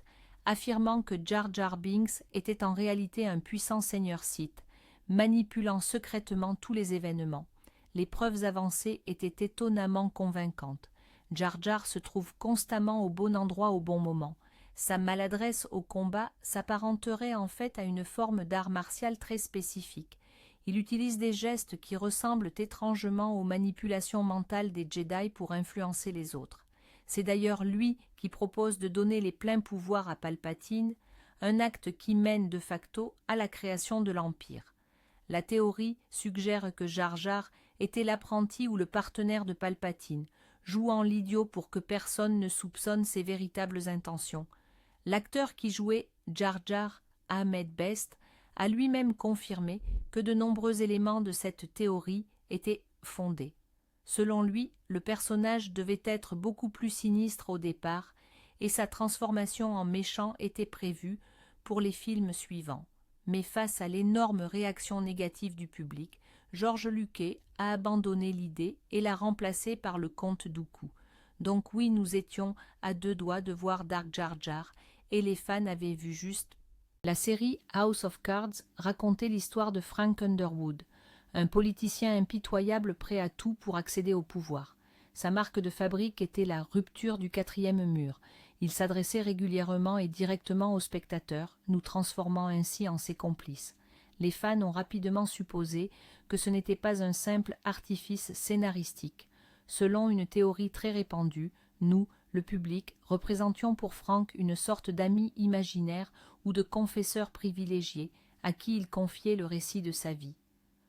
affirmant que Jar Jar Binks était en réalité un puissant seigneur Sith, manipulant secrètement tous les événements. Les preuves avancées étaient étonnamment convaincantes. Jar Jar se trouve constamment au bon endroit au bon moment. Sa maladresse au combat s'apparenterait en fait à une forme d'art martial très spécifique. Il utilise des gestes qui ressemblent étrangement aux manipulations mentales des Jedi pour influencer les autres. C'est d'ailleurs lui qui propose de donner les pleins pouvoirs à Palpatine, un acte qui mène de facto à la création de l'Empire. La théorie suggère que Jar Jar était l'apprenti ou le partenaire de Palpatine, jouant l'idiot pour que personne ne soupçonne ses véritables intentions. L'acteur qui jouait Jar Jar, Ahmed Best, a lui-même confirmé que de nombreux éléments de cette théorie étaient fondés. Selon lui, le personnage devait être beaucoup plus sinistre au départ et sa transformation en méchant était prévue pour les films suivants. mais face à l'énorme réaction négative du public, George Lucas a abandonné l'idée et l'a remplacée par le comte Dooku. Donc oui, nous étions à 2 doigts de voir Dark Jar Jar, et les fans avaient vu juste. La série House of Cards racontait l'histoire de Frank Underwood, un politicien impitoyable prêt à tout pour accéder au pouvoir. Sa marque de fabrique était la rupture du 4e mur. Il s'adressait régulièrement et directement aux spectateurs, nous transformant ainsi en ses complices. Les fans ont rapidement supposé que ce n'était pas un simple artifice scénaristique. Selon une théorie très répandue, nous, le public, représentions pour Frank une sorte d'ami imaginaire ou de confesseur privilégié à qui il confiait le récit de sa vie.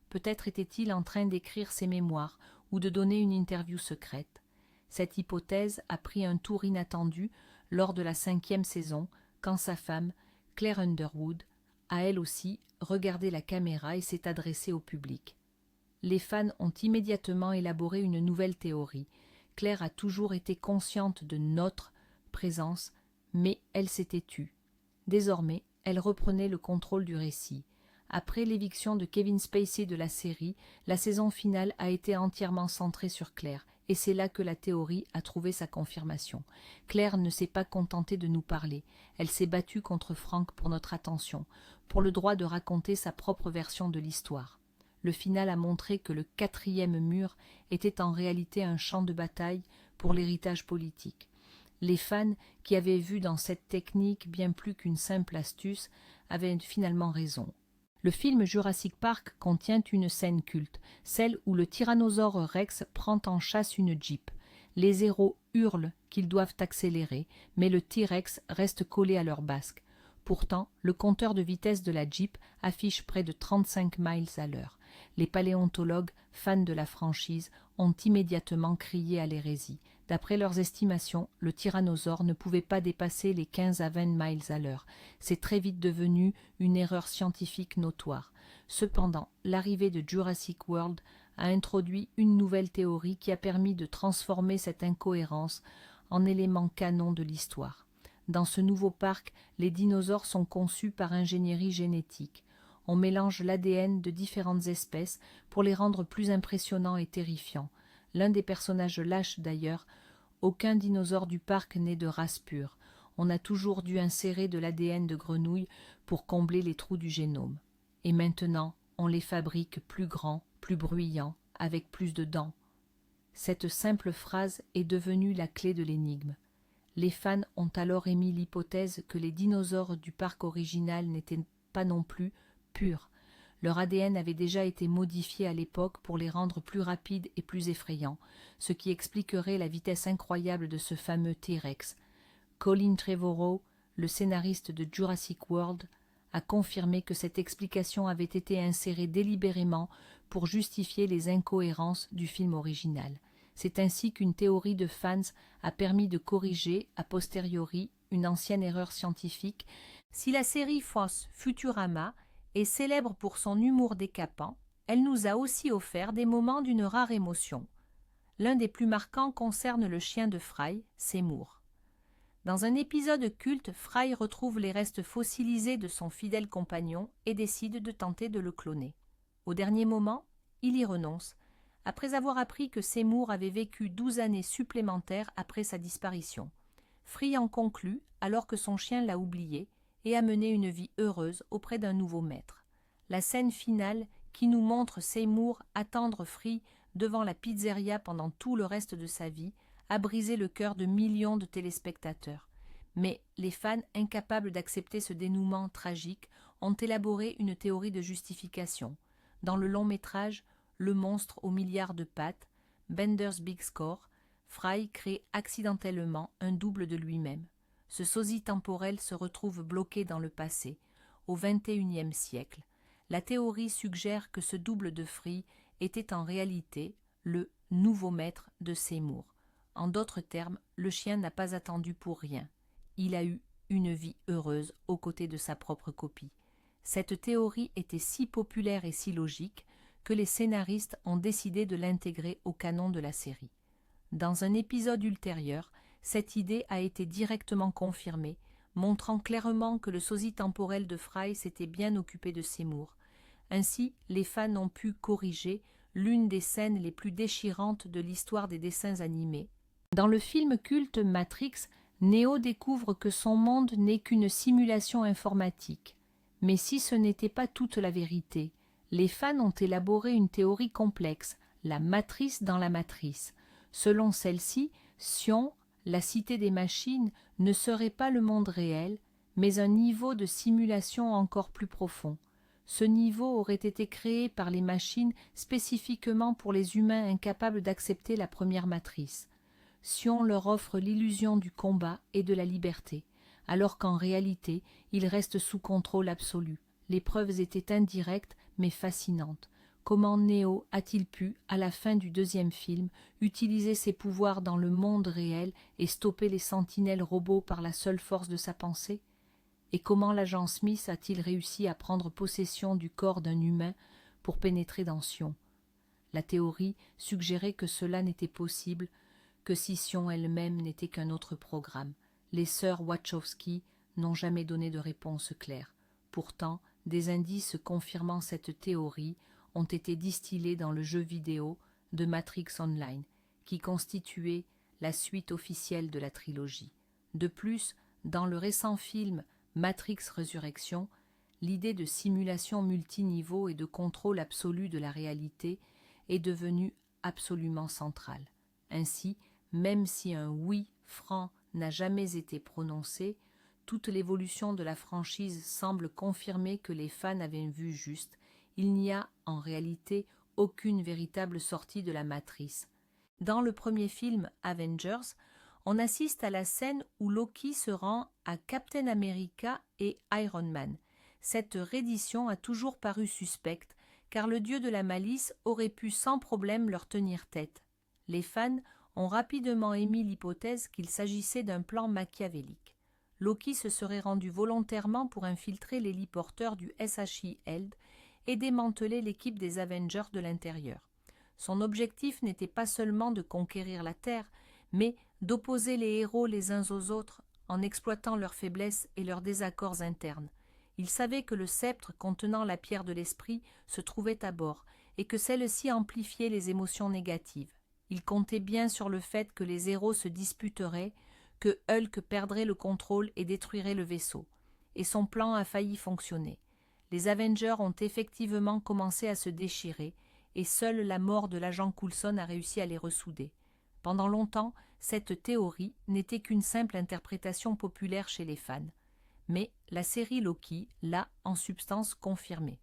Peut-être était-il en train d'écrire ses mémoires ou de donner une interview secrète. Cette hypothèse a pris un tour inattendu lors de la 5e saison, quand sa femme, Claire Underwood, a elle aussi regardé la caméra et s'est adressée au public. Les fans ont immédiatement élaboré une nouvelle théorie. Claire a toujours été consciente de notre présence, mais elle s'était tue. Désormais, elle reprenait le contrôle du récit. Après l'éviction de Kevin Spacey de la série, la saison finale a été entièrement centrée sur Claire, et c'est là que la théorie a trouvé sa confirmation. Claire ne s'est pas contentée de nous parler, elle s'est battue contre Frank pour notre attention, pour le droit de raconter sa propre version de l'histoire. Le final a montré que le 4e mur était en réalité un champ de bataille pour l'héritage politique. Les fans, qui avaient vu dans cette technique bien plus qu'une simple astuce, avaient finalement raison. Le film Jurassic Park contient une scène culte, celle où le tyrannosaure Rex prend en chasse une Jeep. Les héros hurlent qu'ils doivent accélérer, mais le T-Rex reste collé à leur basque. Pourtant, le compteur de vitesse de la Jeep affiche près de 35 miles à l'heure. Les paléontologues, fans de la franchise, ont immédiatement crié à l'hérésie. D'après leurs estimations, le tyrannosaure ne pouvait pas dépasser les 15 à 20 miles à l'heure. C'est très vite devenu une erreur scientifique notoire. Cependant, l'arrivée de Jurassic World a introduit une nouvelle théorie qui a permis de transformer cette incohérence en élément canon de l'histoire. Dans ce nouveau parc, les dinosaures sont conçus par ingénierie génétique. On mélange l'ADN de différentes espèces pour les rendre plus impressionnants et terrifiants. L'un des personnages lâche d'ailleurs, aucun dinosaure du parc n'est de race pure. On a toujours dû insérer de l'ADN de grenouille pour combler les trous du génome. Et maintenant, on les fabrique plus grands, plus bruyants, avec plus de dents. Cette simple phrase est devenue la clé de l'énigme. Les fans ont alors émis l'hypothèse que les dinosaures du parc original n'étaient pas non plus purs. Leur ADN avait déjà été modifié à l'époque pour les rendre plus rapides et plus effrayants, ce qui expliquerait la vitesse incroyable de ce fameux T-Rex. Colin Trevorrow, le scénariste de Jurassic World, a confirmé que cette explication avait été insérée délibérément pour justifier les incohérences du film original. C'est ainsi qu'une théorie de fans a permis de corriger, a posteriori, une ancienne erreur scientifique. Si la série Fox Futurama est célèbre pour son humour décapant, elle nous a aussi offert des moments d'une rare émotion. L'un des plus marquants concerne le chien de Fry, Seymour. Dans un épisode culte, Fry retrouve les restes fossilisés de son fidèle compagnon et décide de tenter de le cloner. Au dernier moment, il y renonce, après avoir appris que Seymour avait vécu 12 années supplémentaires après sa disparition. Fry en conclut, alors que son chien l'a oublié, et a mené une vie heureuse auprès d'un nouveau maître. La scène finale, qui nous montre Seymour attendre Fry devant la pizzeria pendant tout le reste de sa vie, a brisé le cœur de millions de téléspectateurs. Mais les fans, incapables d'accepter ce dénouement tragique, ont élaboré une théorie de justification. Dans le long-métrage Le monstre aux milliards de pattes, Bender's Big Score, Fry crée accidentellement un double de lui-même. Ce sosie temporel se retrouve bloqué dans le passé, au XXIe siècle. La théorie suggère que ce double de Fry était en réalité le nouveau maître de Seymour. En d'autres termes, le chien n'a pas attendu pour rien. Il a eu une vie heureuse aux côtés de sa propre copie. Cette théorie était si populaire et si logique que les scénaristes ont décidé de l'intégrer au canon de la série. Dans un épisode ultérieur, cette idée a été directement confirmée montrant clairement que le sosie temporel de Fry s'était bien occupé de Seymour. Ainsi, les fans ont pu corriger l'une des scènes les plus déchirantes de l'histoire des dessins animés. Dans le film culte Matrix, Neo découvre que son monde n'est qu'une simulation informatique. Mais si ce n'était pas toute la vérité, les fans ont élaboré une théorie complexe, la matrice dans la matrice. Selon celle-ci, Sion, la cité des machines, ne serait pas le monde réel, mais un niveau de simulation encore plus profond. Ce niveau aurait été créé par les machines spécifiquement pour les humains incapables d'accepter la première matrice. Sion leur offre l'illusion du combat et de la liberté, alors qu'en réalité, ils restent sous contrôle absolu. Les preuves étaient indirectes mais fascinantes. Comment Neo a-t-il pu, à la fin du deuxième film, utiliser ses pouvoirs dans le monde réel et stopper les sentinelles robots par la seule force de sa pensée? Et comment l'agent Smith a-t-il réussi à prendre possession du corps d'un humain pour pénétrer dans Sion? La théorie suggérait que cela n'était possible que si Sion elle-même n'était qu'un autre programme. Les sœurs Wachowski n'ont jamais donné de réponse claire. Pourtant, des indices confirmant cette théorie ont été distillés dans le jeu vidéo de Matrix Online, qui constituait la suite officielle de la trilogie. De plus, dans le récent film Matrix Résurrection, l'idée de simulation multiniveau et de contrôle absolu de la réalité est devenue absolument centrale. Ainsi, même si un oui franc n'a jamais été prononcé, toute l'évolution de la franchise semble confirmer que les fans avaient vu juste. Il n'y a en réalité aucune véritable sortie de la matrice. Dans le premier film Avengers, on assiste à la scène où Loki se rend à Captain America et Iron Man. Cette reddition a toujours paru suspecte, car le dieu de la malice aurait pu sans problème leur tenir tête. Les fans ont rapidement émis l'hypothèse qu'il s'agissait d'un plan machiavélique. Loki se serait rendu volontairement pour infiltrer l'héliporteur du SHI Eld et démanteler l'équipe des Avengers de l'intérieur. Son objectif n'était pas seulement de conquérir la Terre, mais d'opposer les héros les uns aux autres en exploitant leurs faiblesses et leurs désaccords internes. Il savait que le sceptre contenant la pierre de l'esprit se trouvait à bord et que celle-ci amplifiait les émotions négatives. Il comptait bien sur le fait que les héros se disputeraient, que Hulk perdrait le contrôle et détruirait le vaisseau. Et son plan a failli fonctionner. Les Avengers ont effectivement commencé à se déchirer, et seule la mort de l'agent Coulson a réussi à les ressouder. Pendant longtemps, cette théorie n'était qu'une simple interprétation populaire chez les fans. Mais la série Loki l'a en substance confirmée.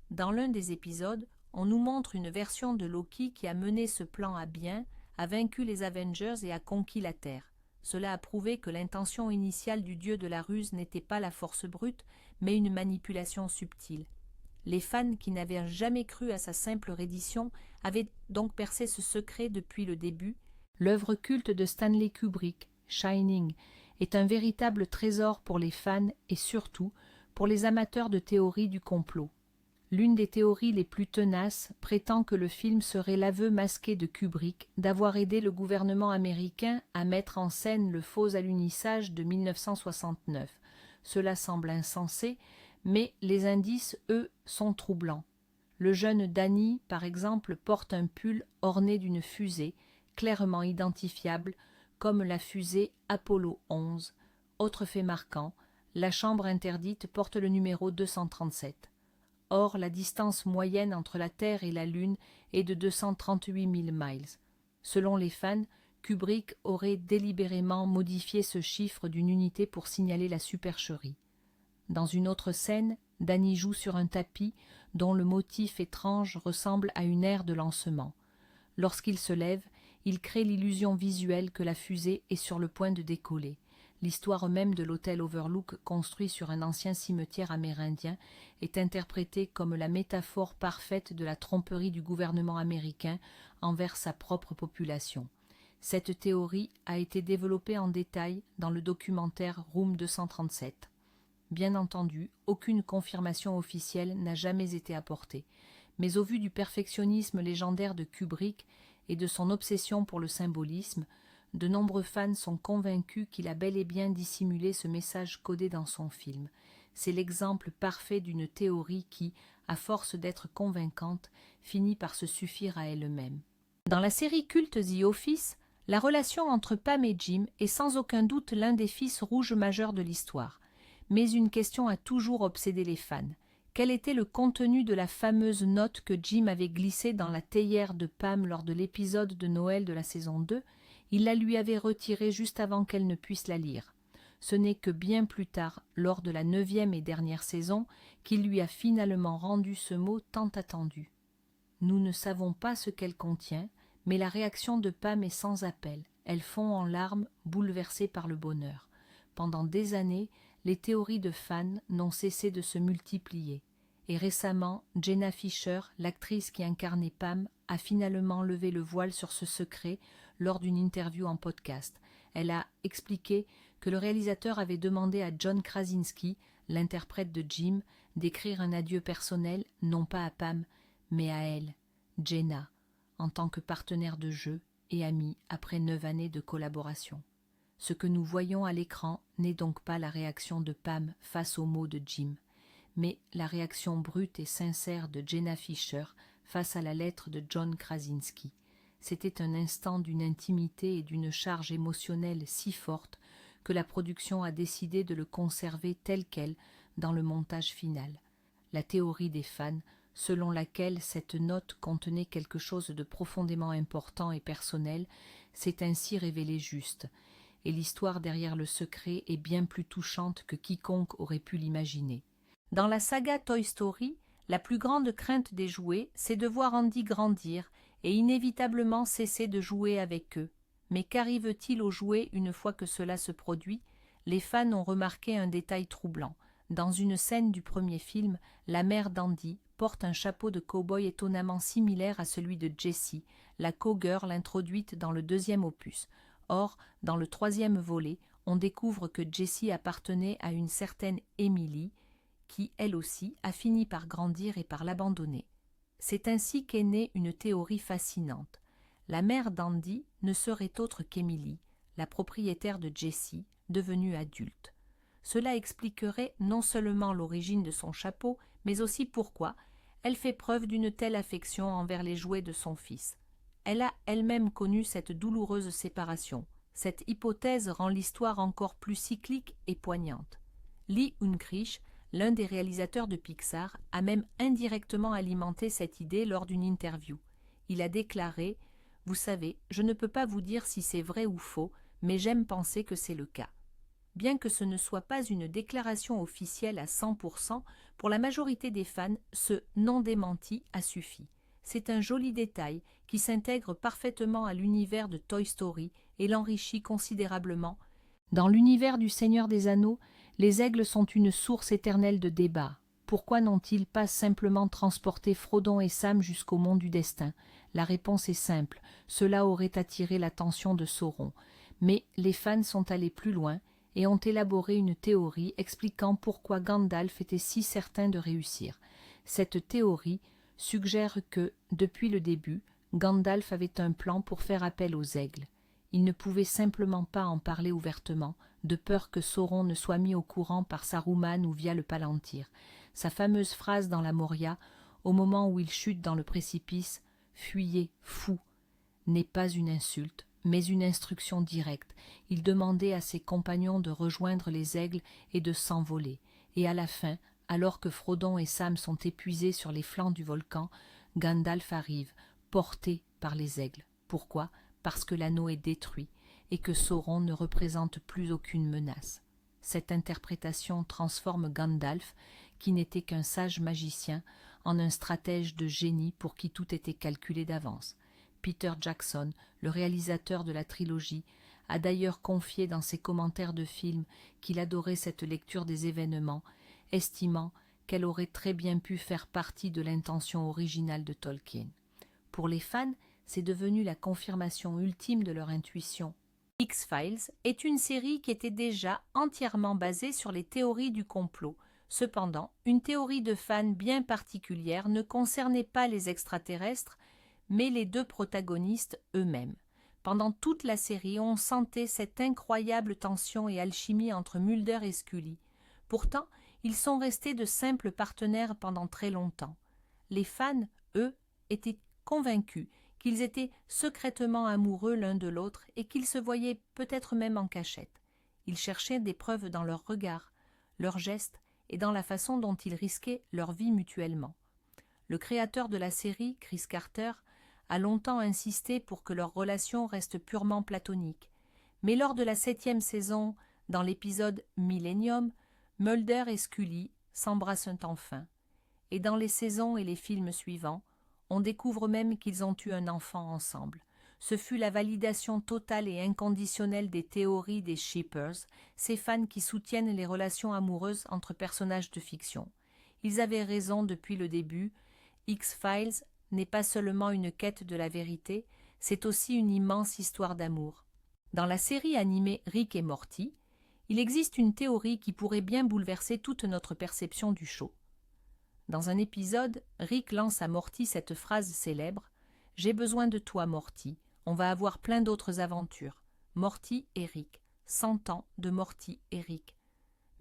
Dans l'un des épisodes, on nous montre une version de Loki qui a mené ce plan à bien, a vaincu les Avengers et a conquis la Terre. Cela a prouvé que l'intention initiale du dieu de la ruse n'était pas la force brute, mais une manipulation subtile. Les fans qui n'avaient jamais cru à sa simple reddition avaient donc percé ce secret depuis le début. L'œuvre culte de Stanley Kubrick, Shining, est un véritable trésor pour les fans et surtout pour les amateurs de théories du complot. L'une des théories les plus tenaces prétend que le film serait l'aveu masqué de Kubrick d'avoir aidé le gouvernement américain à mettre en scène le faux alunissage de 1969. Cela semble insensé, mais les indices, eux, sont troublants. Le jeune Danny, par exemple, porte un pull orné d'une fusée, clairement identifiable comme la fusée Apollo 11. Autre fait marquant, la chambre interdite porte le numéro 237. Or, la distance moyenne entre la Terre et la Lune est de 238 000 miles. Selon les fans, Kubrick aurait délibérément modifié ce chiffre d'une unité pour signaler la supercherie. Dans une autre scène, Danny joue sur un tapis dont le motif étrange ressemble à une aire de lancement. Lorsqu'il se lève, il crée l'illusion visuelle que la fusée est sur le point de décoller. L'histoire même de l'hôtel Overlook, construit sur un ancien cimetière amérindien, est interprétée comme la métaphore parfaite de la tromperie du gouvernement américain envers sa propre population. Cette théorie a été développée en détail dans le documentaire Room 237. Bien entendu, aucune confirmation officielle n'a jamais été apportée, mais au vu du perfectionnisme légendaire de Kubrick et de son obsession pour le symbolisme, de nombreux fans sont convaincus qu'il a bel et bien dissimulé ce message codé dans son film. C'est l'exemple parfait d'une théorie qui, à force d'être convaincante, finit par se suffire à elle-même. Dans la série culte The Office, la relation entre Pam et Jim est sans aucun doute l'un des fils rouges majeurs de l'histoire. Mais une question a toujours obsédé les fans. Quel était le contenu de la fameuse note que Jim avait glissée dans la théière de Pam lors de l'épisode de Noël de la saison 2 ? Il la lui avait retirée juste avant qu'elle ne puisse la lire. Ce n'est que bien plus tard, lors de la 9e et dernière saison, qu'il lui a finalement rendu ce mot tant attendu. Nous ne savons pas ce qu'elle contient, mais la réaction de Pam est sans appel. Elle fond en larmes, bouleversée par le bonheur. Pendant des années, les théories de fans n'ont cessé de se multiplier. Et récemment, Jenna Fischer, l'actrice qui incarnait Pam, a finalement levé le voile sur ce secret lors d'une interview en podcast. Elle a expliqué que le réalisateur avait demandé à John Krasinski, l'interprète de Jim, d'écrire un adieu personnel, non pas à Pam, mais à elle, Jenna, en tant que partenaire de jeu et amie après 9 années de collaboration. Ce que nous voyons à l'écran n'est donc pas la réaction de Pam face aux mots de Jim, mais la réaction brute et sincère de Jenna Fischer face à la lettre de John Krasinski. C'était un instant d'une intimité et d'une charge émotionnelle si forte que la production a décidé de le conserver tel quel dans le montage final. La théorie des fans, selon laquelle cette note contenait quelque chose de profondément important et personnel, s'est ainsi révélée juste, et l'histoire derrière le secret est bien plus touchante que quiconque aurait pu l'imaginer. Dans la saga Toy Story, la plus grande crainte des jouets, c'est de voir Andy grandir et inévitablement cesser de jouer avec eux. Mais qu'arrive-t-il aux jouets une fois que cela se produit ? Les fans ont remarqué un détail troublant. Dans une scène du premier film, la mère d'Andy porte un chapeau de cow-boy étonnamment similaire à celui de Jessie, la cowgirl introduite dans le 2e opus. Or, dans le 3e volet, on découvre que Jessie appartenait à une certaine Emily, qui, elle aussi, a fini par grandir et par l'abandonner. C'est ainsi qu'est née une théorie fascinante. La mère d'Andy ne serait autre qu'Emily, la propriétaire de Jessie, devenue adulte. Cela expliquerait non seulement l'origine de son chapeau, mais aussi pourquoi elle fait preuve d'une telle affection envers les jouets de son fils. Elle a elle-même connu cette douloureuse séparation. Cette hypothèse rend l'histoire encore plus cyclique et poignante. Lee Unkrich, l'un des réalisateurs de Pixar, a même indirectement alimenté cette idée lors d'une interview. Il a déclaré « Vous savez, je ne peux pas vous dire si c'est vrai ou faux, mais j'aime penser que c'est le cas. » Bien que ce ne soit pas une déclaration officielle à 100%, pour la majorité des fans, ce non-démenti a suffi. C'est un joli détail qui s'intègre parfaitement à l'univers de Toy Story et l'enrichit considérablement. Dans l'univers du Seigneur des Anneaux, les aigles sont une source éternelle de débat. Pourquoi n'ont-ils pas simplement transporté Frodon et Sam jusqu'au mont du destin ? La réponse est simple, cela aurait attiré l'attention de Sauron. Mais les fans sont allés plus loin et ont élaboré une théorie expliquant pourquoi Gandalf était si certain de réussir. Cette théorie suggère que, depuis le début, Gandalf avait un plan pour faire appel aux aigles. Il ne pouvait simplement pas en parler ouvertement, de peur que Sauron ne soit mis au courant par Saruman ou via le Palantir. Sa fameuse phrase dans la Moria, au moment où il chute dans le précipice, « Fuyez, fou !» n'est pas une insulte, mais une instruction directe. Il demandait à ses compagnons de rejoindre les aigles et de s'envoler. Et à la fin, alors que Frodon et Sam sont épuisés sur les flancs du volcan, Gandalf arrive, porté par les aigles. Pourquoi ? Parce que l'anneau est détruit et que Sauron ne représente plus aucune menace. Cette interprétation transforme Gandalf, qui n'était qu'un sage magicien, en un stratège de génie pour qui tout était calculé d'avance. Peter Jackson, le réalisateur de la trilogie, a d'ailleurs confié dans ses commentaires de film qu'il adorait cette lecture des événements, estimant qu'elle aurait très bien pu faire partie de l'intention originale de Tolkien. Pour les fans, c'est devenu la confirmation ultime de leur intuition. X-Files est une série qui était déjà entièrement basée sur les théories du complot. Cependant, une théorie de fans bien particulière ne concernait pas les extraterrestres, mais les deux protagonistes eux-mêmes. Pendant toute la série, on sentait cette incroyable tension et alchimie entre Mulder et Scully. Pourtant, ils sont restés de simples partenaires pendant très longtemps. Les fans, eux, étaient convaincus qu'ils étaient secrètement amoureux l'un de l'autre et qu'ils se voyaient peut-être même en cachette. Ils cherchaient des preuves dans leurs regards, leurs gestes et dans la façon dont ils risquaient leur vie mutuellement. Le créateur de la série, Chris Carter, a longtemps insisté pour que leur relation reste purement platonique. Mais lors de la 7e saison, dans l'épisode Millennium, Mulder et Scully s'embrassent enfin. Et dans les saisons et les films suivants, on découvre même qu'ils ont eu un enfant ensemble. Ce fut la validation totale et inconditionnelle des théories des shippers, ces fans qui soutiennent les relations amoureuses entre personnages de fiction. Ils avaient raison depuis le début. X-Files n'est pas seulement une quête de la vérité, c'est aussi une immense histoire d'amour. Dans la série animée Rick et Morty, il existe une théorie qui pourrait bien bouleverser toute notre perception du show. Dans un épisode, Rick lance à Morty cette phrase célèbre « J'ai besoin de toi, Morty. On va avoir plein d'autres aventures. Morty et Rick. 100 ans de Morty et Rick. »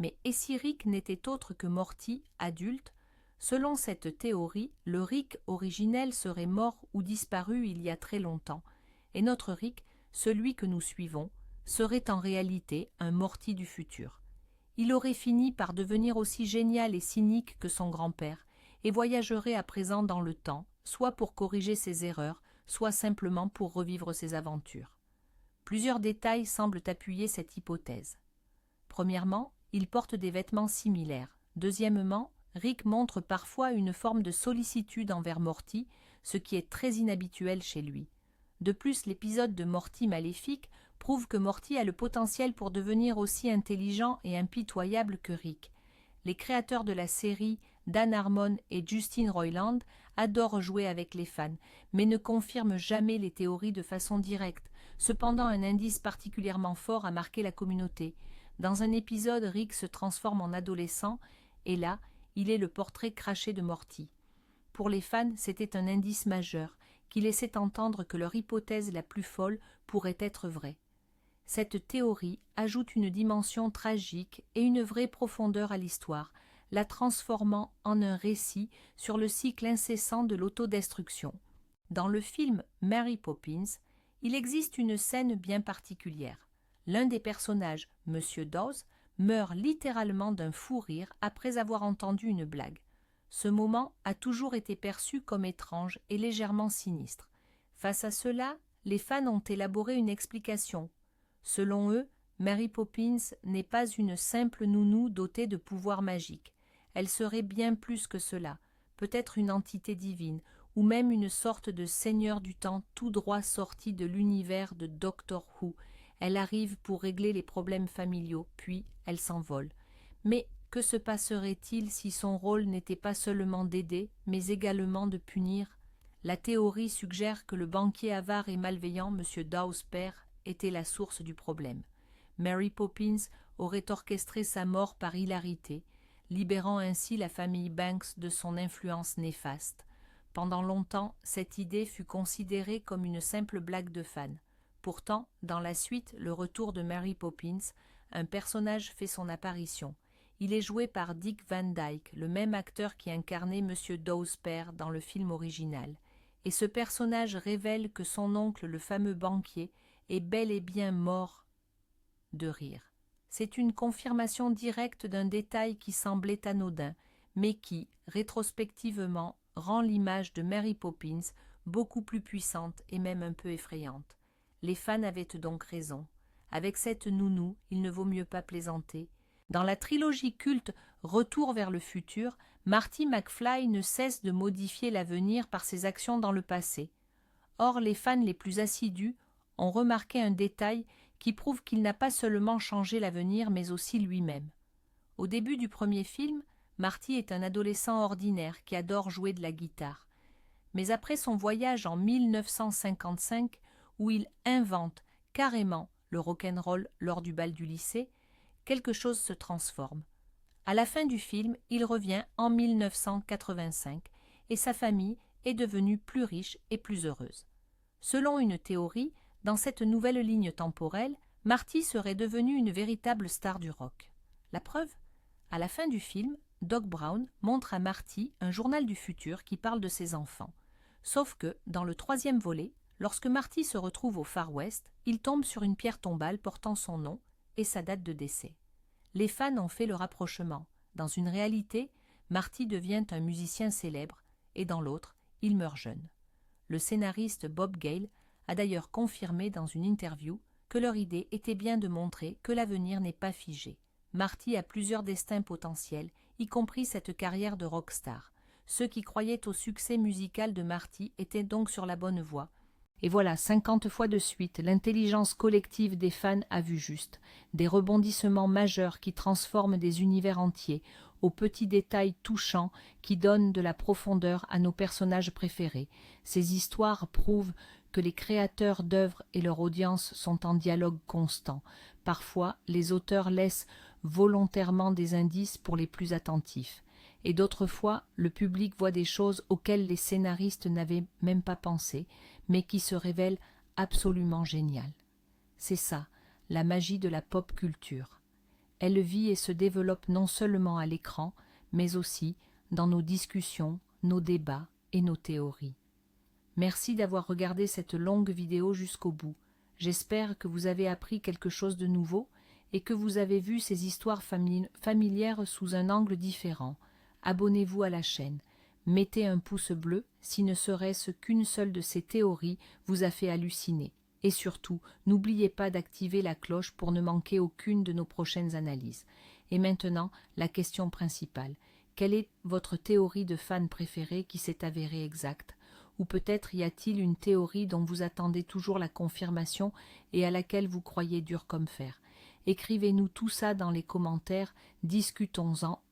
Mais et si Rick n'était autre que Morty, adulte? Selon cette théorie, le Rick originel serait mort ou disparu il y a très longtemps, et notre Rick, celui que nous suivons, serait en réalité un Morty du futur. Il aurait fini par devenir aussi génial et cynique que son grand-père, et voyagerait à présent dans le temps, soit pour corriger ses erreurs, soit simplement pour revivre ses aventures. Plusieurs détails semblent appuyer cette hypothèse. Premièrement, il porte des vêtements similaires. Deuxièmement, Rick montre parfois une forme de sollicitude envers Morty, ce qui est très inhabituel chez lui. De plus, l'épisode de Morty maléfique prouve que Morty a le potentiel pour devenir aussi intelligent et impitoyable que Rick. Les créateurs de la série, Dan Harmon et Justin Roiland, adorent jouer avec les fans, mais ne confirment jamais les théories de façon directe. Cependant, un indice particulièrement fort a marqué la communauté. Dans un épisode, Rick se transforme en adolescent, et là, il est le portrait craché de Morty. Pour les fans, c'était un indice majeur, qui laissait entendre que leur hypothèse la plus folle pourrait être vraie. Cette théorie ajoute une dimension tragique et une vraie profondeur à l'histoire, la transformant en un récit sur le cycle incessant de l'autodestruction. Dans le film Mary Poppins, il existe une scène bien particulière. L'un des personnages, Monsieur Dawes, meurt littéralement d'un fou rire après avoir entendu une blague. Ce moment a toujours été perçu comme étrange et légèrement sinistre. Face à cela, les fans ont élaboré une explication. Selon eux, Mary Poppins n'est pas une simple nounou dotée de pouvoirs magiques. Elle serait bien plus que cela, peut-être une entité divine, ou même une sorte de seigneur du temps tout droit sorti de l'univers de Doctor Who. Elle arrive pour régler les problèmes familiaux, puis elle s'envole. Mais que se passerait-il si son rôle n'était pas seulement d'aider, mais également de punir? La théorie suggère que le banquier avare et malveillant, M. Dawes père, était la source du problème. Mary Poppins aurait orchestré sa mort par hilarité, libérant ainsi la famille Banks de son influence néfaste. Pendant longtemps, cette idée fut considérée comme une simple blague de fan. Pourtant, dans la suite, le retour de Mary Poppins, un personnage fait son apparition. Il est joué par Dick Van Dyke, le même acteur qui incarnait M. Dawes père dans le film original. Et ce personnage révèle que son oncle, le fameux banquier, est bel et bien mort de rire. C'est une confirmation directe d'un détail qui semblait anodin, mais qui, rétrospectivement, rend l'image de Mary Poppins beaucoup plus puissante et même un peu effrayante. Les fans avaient donc raison. Avec cette nounou, il ne vaut mieux pas plaisanter. Dans la trilogie culte Retour vers le futur, Marty McFly ne cesse de modifier l'avenir par ses actions dans le passé. Or, les fans les plus assidus ont remarqué un détail qui prouve qu'il n'a pas seulement changé l'avenir, mais aussi lui-même. Au début du premier film, Marty est un adolescent ordinaire qui adore jouer de la guitare. Mais après son voyage en 1955, où il invente carrément le rock'n'roll lors du bal du lycée, quelque chose se transforme. À la fin du film, il revient en 1985 et sa famille est devenue plus riche et plus heureuse. Selon une théorie, Dans cette nouvelle ligne temporelle, Marty serait devenue une véritable star du rock. La preuve? À la fin du film, Doc Brown montre à Marty un journal du futur qui parle de ses enfants. Sauf que, dans le troisième volet, lorsque Marty se retrouve au Far West, il tombe sur une pierre tombale portant son nom et sa date de décès. Les fans ont fait le rapprochement. Dans une réalité, Marty devient un musicien célèbre, et dans l'autre, il meurt jeune. Le scénariste Bob Gale a d'ailleurs confirmé dans une interview que leur idée était bien de montrer que l'avenir n'est pas figé. Marty a plusieurs destins potentiels, y compris cette carrière de rockstar. Ceux qui croyaient au succès musical de Marty étaient donc sur la bonne voie. Et voilà, 50 fois de suite, l'intelligence collective des fans a vu juste. Des rebondissements majeurs qui transforment des univers entiers, aux petits détails touchants qui donnent de la profondeur à nos personnages préférés. Ces histoires prouvent que les créateurs d'œuvres et leur audience sont en dialogue constant. Parfois, les auteurs laissent volontairement des indices pour les plus attentifs. Et d'autres fois, le public voit des choses auxquelles les scénaristes n'avaient même pas pensé, mais qui se révèlent absolument géniales. C'est ça, la magie de la pop culture. Elle vit et se développe non seulement à l'écran, mais aussi dans nos discussions, nos débats et nos théories. Merci d'avoir regardé cette longue vidéo jusqu'au bout. J'espère que vous avez appris quelque chose de nouveau et que vous avez vu ces histoires familières sous un angle différent. Abonnez-vous à la chaîne. Mettez un pouce bleu si ne serait-ce qu'une seule de ces théories vous a fait halluciner. Et surtout, n'oubliez pas d'activer la cloche pour ne manquer aucune de nos prochaines analyses. Et maintenant, la question principale. Quelle est votre théorie de fan préférée qui s'est avérée exacte? Ou peut-être y a-t-il une théorie dont vous attendez toujours la confirmation et à laquelle vous croyez dur comme fer? Écrivez-nous tout ça dans les commentaires, discutons-en